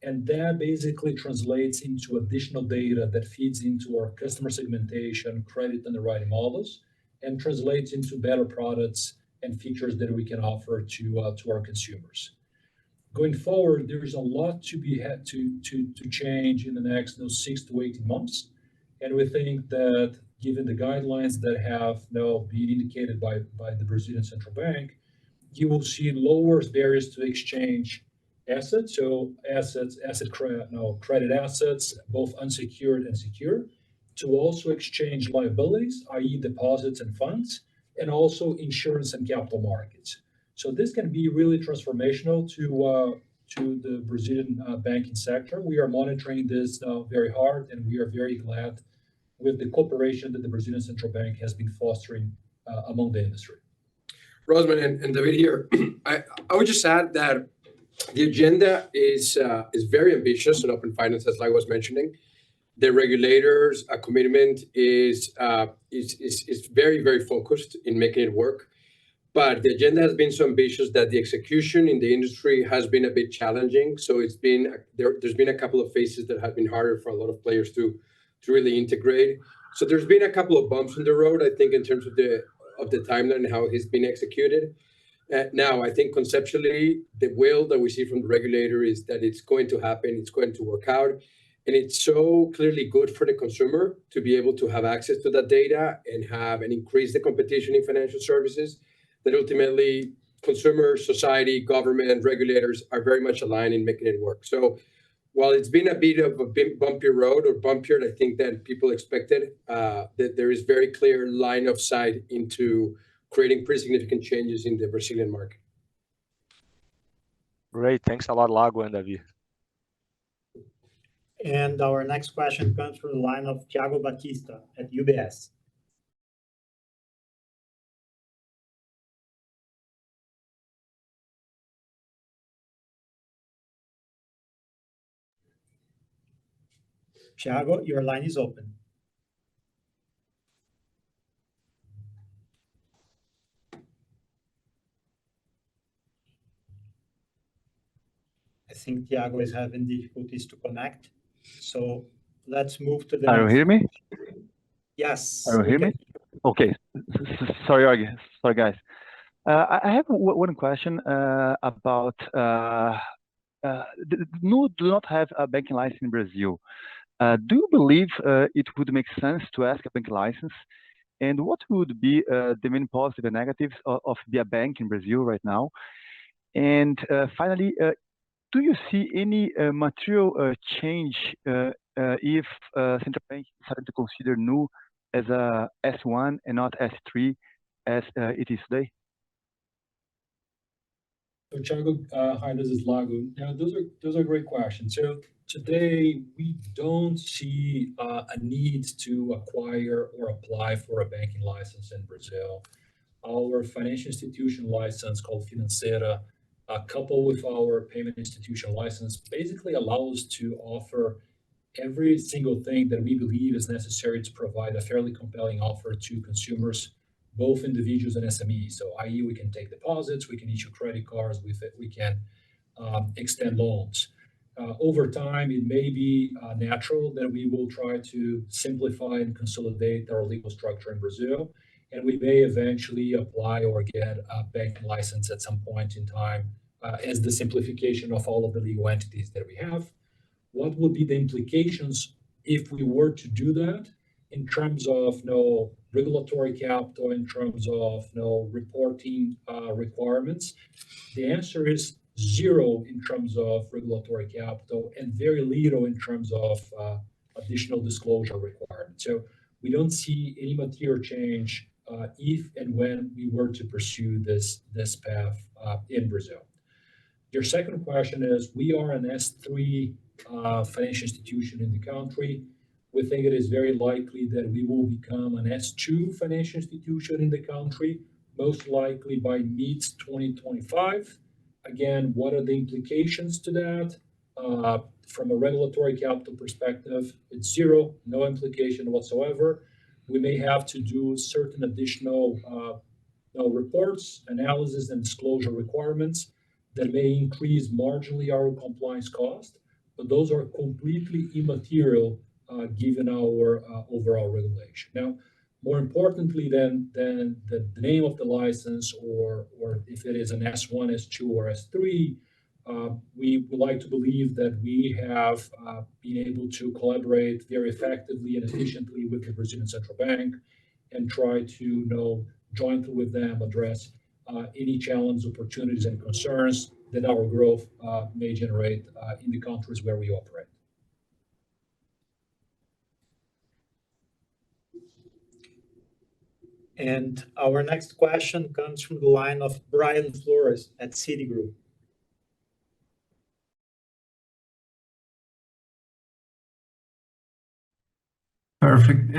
And that basically translates into additional data that feeds into our customer segmentation, credit underwriting models, and translates into better products and features that we can offer to our consumers. Going forward, there's a lot to be had to change in the next 6 to 18 months, and we think that given the guidelines that have now been indicated by the Brazilian Central Bank, you will see lower barriers to exchange assets. So credit assets, both unsecured and secured, to also exchange liabilities, i.e. deposits and funds, and also insurance and capital markets. So this can be really transformational to the Brazilian banking sector. We are monitoring this very hard, and we are very glad with the cooperation that the Brazilian Central Bank has been fostering among the industry. Rosman and David here. I would just add that the agenda is very ambitious in open finance, as Lago was mentioning. The regulators' commitment is very, very focused in making it work. But the agenda has been so ambitious that the execution in the industry has been a bit challenging. So there's been a couple of phases that have been harder for a lot of players to really integrate. So there's been a couple of bumps in the road, I think, in terms of the timeline and how it's been executed. Now, I think conceptually, the will that we see from the regulator is that it's going to happen, it's going to work out. And it's so clearly good for the consumer to be able to have access to that data and increase the competition in financial services, that ultimately consumers, society, government, regulators are very much aligned in making it work. So while it's been a bit of a bumpy road or bumpier than I think that people expected, that there is very clear line of sight into creating pretty significant changes in the Brazilian market. Great. Thanks a lot, Lago and David. And our next question comes from the line of Thiago Batista at UBS. Thiago, your line is open. I think Thiago is having difficulties to connect. So let's move to the Are you next. hear me? Yes. Are you hear me? Okay. Sorry, guys. I have one question about Nu do not have a banking license in Brazil. Do you believe it would make sense to ask a banking license? And what would be the main positive and negatives of being a bank in Brazil right now? And finally, do you see any material change if Central Bank decided to consider Nu as a S1 and not S3 as it is today? So Thiago, hi, this is Lago. Now, those are great questions. So today we don't see a need to acquire or apply for a banking license in Brazil. Our financial institution license called Financeira, coupled with our payment institution license, basically allows to offer every single thing that we believe is necessary to provide a fairly compelling offer to consumers, both individuals and SMEs. So i.e. we can take deposits, we can issue credit cards, we can extend loans. Over time, it may be natural that we will try to simplify and consolidate our legal structure in Brazil, and we may eventually apply or get a banking license at some point in time as the simplification of all of the legal entities that we have. What would be the implications if we were to do that in terms of regulatory capital, in terms of reporting requirements? The answer is zero in terms of regulatory capital and very little in terms of additional disclosure requirements. So we don't see any material change if and when we were to pursue this path in Brazil. Your second question is, we are an S3 financial institution in the country. We think it is very likely that we will become an S2 financial institution in the country, most likely by mid-2025. Again, what are the implications to that? From a regulatory capital perspective, it's zero, no implication whatsoever. We may have to do certain additional reports, analysis, and disclosure requirements that may increase marginally our compliance cost, but those are completely immaterial given our overall regulation. Now, more importantly than the name of the license, or if it is an S1, S2, or S3, we would like to believe that we have been able to collaborate very effectively and efficiently with the Brazilian Central Bank and try to jointly with them address any challenge, opportunities, and concerns that our growth may generate in the countries where we operate. And our next question comes from the line of Brian Flores at Citigroup. Perfect.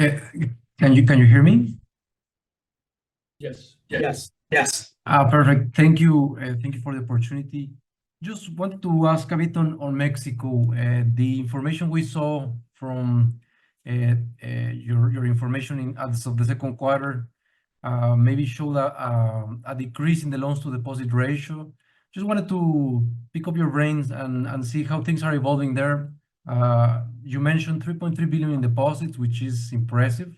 Can you hear me? Yes. Yes. Perfect. Thank you. Thank you for the opportunity. Just wanted to ask a bit on Mexico. The information we saw from your information as of the second quarter maybe showed a decrease in the loans to deposit ratio. Just wanted to pick up your brains and see how things are evolving there. You mentioned 3.3 billion in deposits, which is impressive.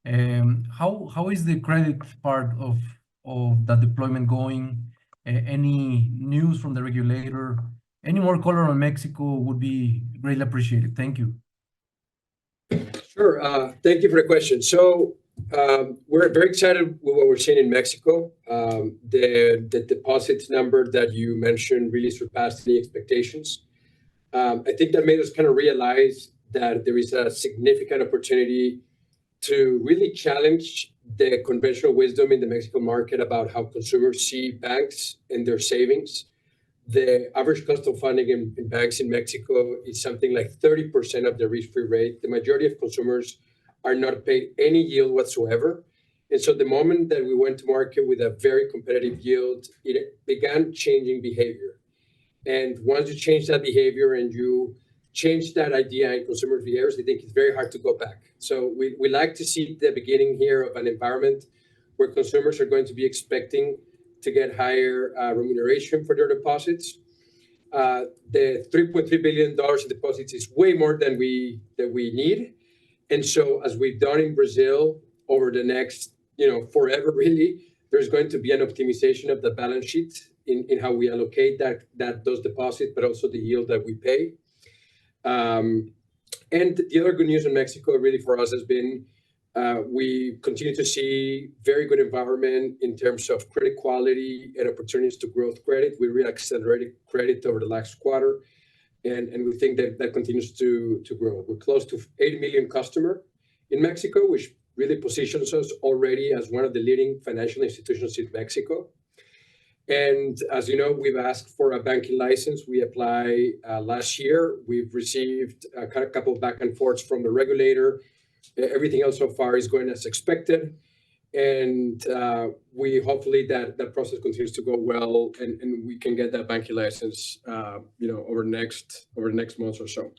How is the credit part of that deployment going? Any news from the regulator? Any more color on Mexico would be greatly appreciated. Thank you. Sure. Thank you for the question. So we're very excited with what we're seeing in Mexico. The deposits number that you mentioned really surpassed the expectations. I think that made us kind of realize that there is a significant opportunity to really challenge the conventional wisdom in the Mexican market about how consumers see banks and their savings. The average cost of funding in banks in Mexico is something like 30% of the risk-free rate. The majority of consumers are not paid any yield whatsoever. And so the moment that we went to market with a very competitive yield, it began changing behavior. And once you change that behavior and you change that idea in consumer behaviors, I think it's very hard to go back. So we like to see the beginning here of an environment where consumers are going to be expecting to get higher remuneration for their deposits. The $3.3 billion in deposits is way more than we need. And so as we've done in Brazil over the next, forever really, there's going to be an optimization of the balance sheet in how we allocate those deposits, but also the yield that we pay. And the other good news in Mexico really for us has been we continue to see very good environment in terms of credit quality and opportunities to growth credit. We really accelerated credit over the last quarter, and we think that continues to grow. We're close to 8 million customers in Mexico, which really positions us already as one of the leading financial institutions in Mexico. And as you know, we've asked for a banking license. We applied last year. We've received a couple of back and forths from the regulator. Everything else so far is going as expected. And we hopefully that process continues to go well and we can get that banking license over the next month or so.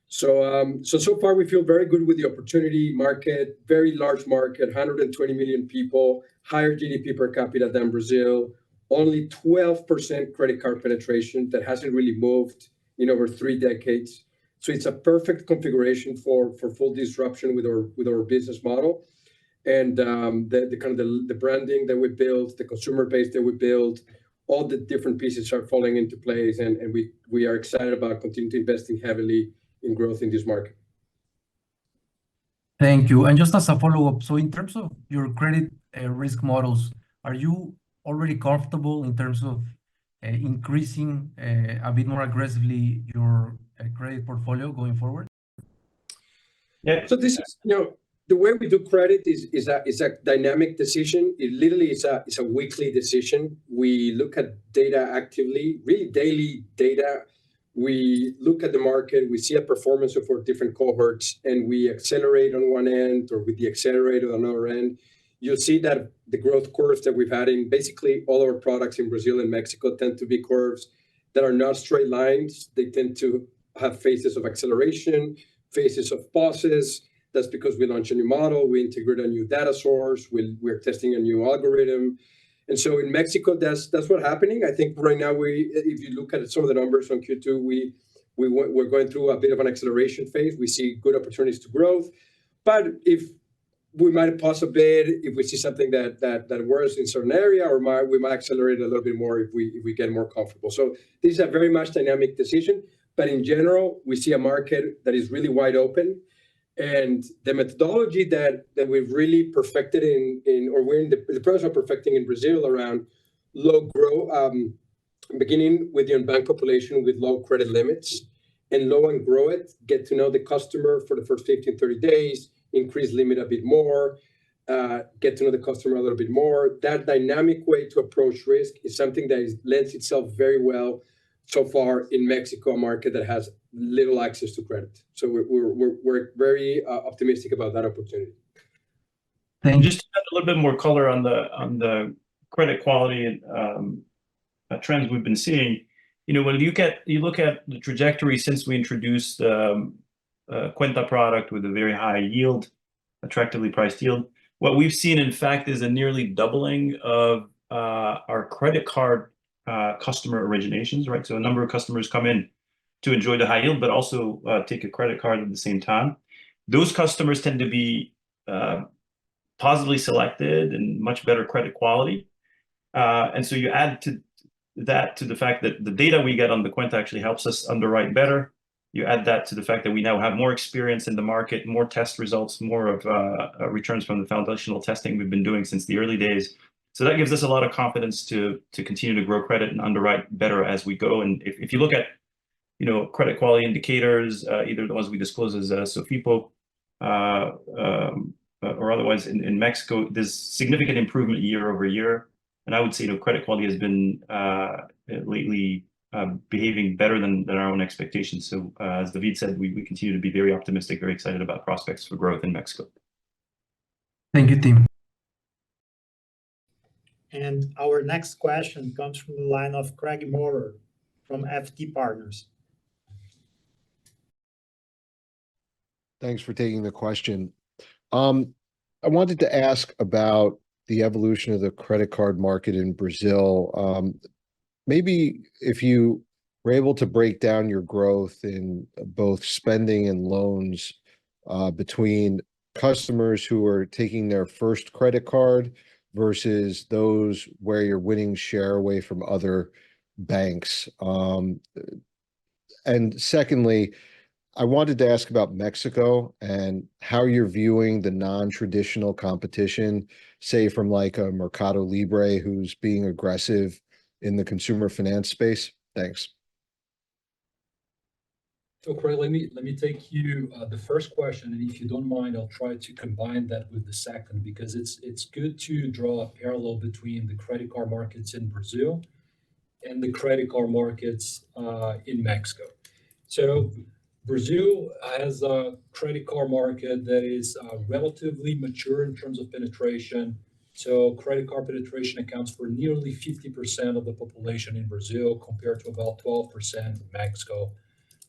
So far we feel very good with the opportunity market, very large market, 120 million people, higher GDP per capita than Brazil. Only 12% credit card penetration that hasn't really moved in over 3 decades. So it's a perfect configuration for full disruption with our business model. And the branding that we built, the consumer base that we built, all the different pieces are falling into place. And we are excited about continuing to investing heavily in growth in this market. Thank you. And just as a follow-up, so in terms of your credit risk models, are you already comfortable in terms of increasing a bit more aggressively your credit portfolio going forward? Yeah. So this is, the way we do credit is a dynamic decision. It literally is a weekly decision. We look at data actively, really daily data. We look at the market, we see a performance of our different cohorts, and we accelerate on one end or with the accelerator on another end. You'll see that the growth curves that we've had in basically all our products in Brazil and Mexico tend to be curves that are not straight lines. They tend to have phases of acceleration, phases of pauses. That's because we launched a new model, we integrate a new data source, we're testing a new algorithm. And so in Mexico, that's what's happening. I think right now, if you look at some of the numbers from Q2, we're going through a bit of an acceleration phase. We see good opportunities to growth. But if we might pause a bit if we see something that works in certain area, or we might accelerate a little bit more if we get more comfortable. So this is a very much dynamic decision, but in general, we see a market that is really wide open, and the methodology that we've really perfected or we're in the process of perfecting in Brazil around low growth, beginning with the unbanked population with low credit limits, and low and grow it, get to know the customer for the first 15, 30 days, increase limit a bit more, get to know the customer a little bit more. That dynamic way to approach risk is something that lends itself very well so far in Mexico, a market that has little access to credit. So we're very optimistic about that opportunity. And just to add a little bit more color on the credit quality trends we've been seeing. When you look at the trajectory since we introduced Cuenta product with a very high yield, attractively priced yield, what we've seen, in fact, is a nearly doubling of our credit card customer originations, right? So a number of customers come in to enjoy the high yield, but also take a credit card at the same time. Those customers tend to be positively selected and much better credit quality. And so you add to the fact that the data we get on the Cuenta actually helps us underwrite better. You add that to the fact that we now have more experience in the market, more test results, more of returns from the foundational testing we've been doing since the early days. So that gives us a lot of confidence to continue to grow credit and underwrite better as we go. And if you look at credit quality indicators, either the ones we disclose as Sofipo or otherwise in Mexico, there's significant improvement year over year. And I would say credit quality has been lately behaving better than our own expectations. So as David said, we continue to be very optimistic, very excited about prospects for growth in Mexico. Thank you, Tim. And our next question comes from the line of Craig Maurer from FT Partners. Thanks for taking the question. I wanted to ask about the evolution of the credit card market in Brazil. Maybe if you were able to break down your growth in both spending and loans between customers who are taking their first credit card versus those where you're winning share away from other banks. And secondly, I wanted to ask about Mexico and how you're viewing the non-traditional competition, say from like a Mercado Libre who's being aggressive in the consumer finance space. Thanks. So Craig, let me take you the first question, and if you don't mind, I'll try to combine that with the second, because it's good to draw a parallel between the credit card markets in Brazil and the credit card markets in Mexico. So Brazil has a credit card market that is relatively mature in terms of penetration. So credit card penetration accounts for nearly 50% of the population in Brazil, compared to about 12% in Mexico.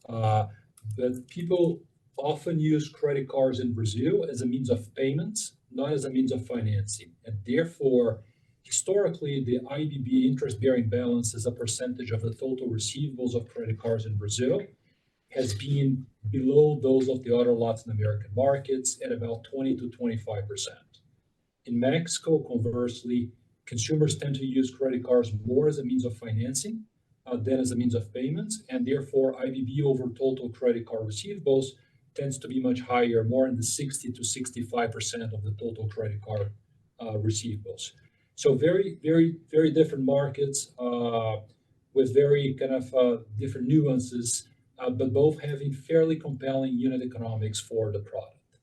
But people often use credit cards in Brazil as a means of payments, not as a means of financing. And therefore, historically, the IBB interest-bearing balance as a percentage of the total receivables of credit cards in Brazil has been below those of the other Latin American markets at about 20 to 25%. In Mexico, conversely, consumers tend to use credit cards more as a means of financing than as a means of payments, and therefore IBB over total credit card receivables tends to be much higher, more in the 60 to 65% of the total credit card receivables. So very, very, very different markets with very kind of different nuances, but both having fairly compelling unit economics for the product.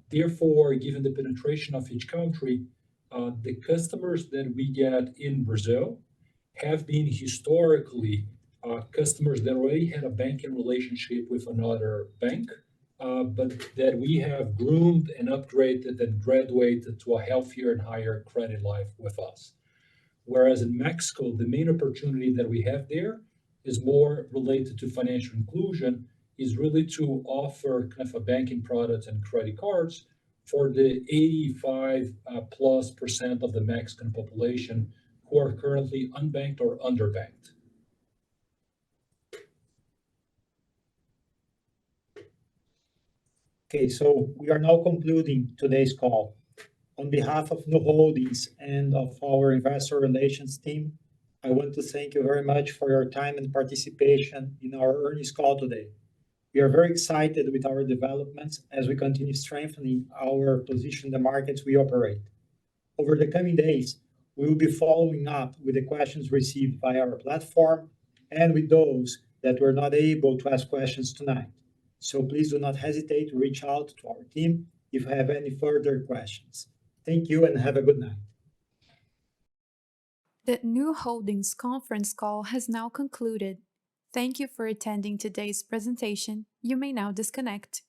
Therefore, given the penetration of each country, the customers that we get in Brazil have been historically customers that already had a banking relationship with another bank, but that we have groomed and upgraded and graduated to a healthier and higher credit life with us. Whereas in Mexico, the main opportunity that we have there is more related to financial inclusion, is really to offer kind of a banking product and credit cards for the 85+% of the Mexican population who are currently unbanked or underbanked. Okay, so we are now concluding today's call. On behalf of Nu Holdings and of our investor relations team, I want to thank you very much for your time and participation in our earnings call today. We are very excited with our developments as we continue strengthening our position in the markets we operate. Over the coming days, we will be following up with the questions received via our platform and with those that were not able to ask questions tonight. So please do not hesitate to reach out to our team if you have any further questions. Thank you and have a good night. The Nu Holdings conference call has now concluded. Thank you for attending today's presentation. You may now disconnect.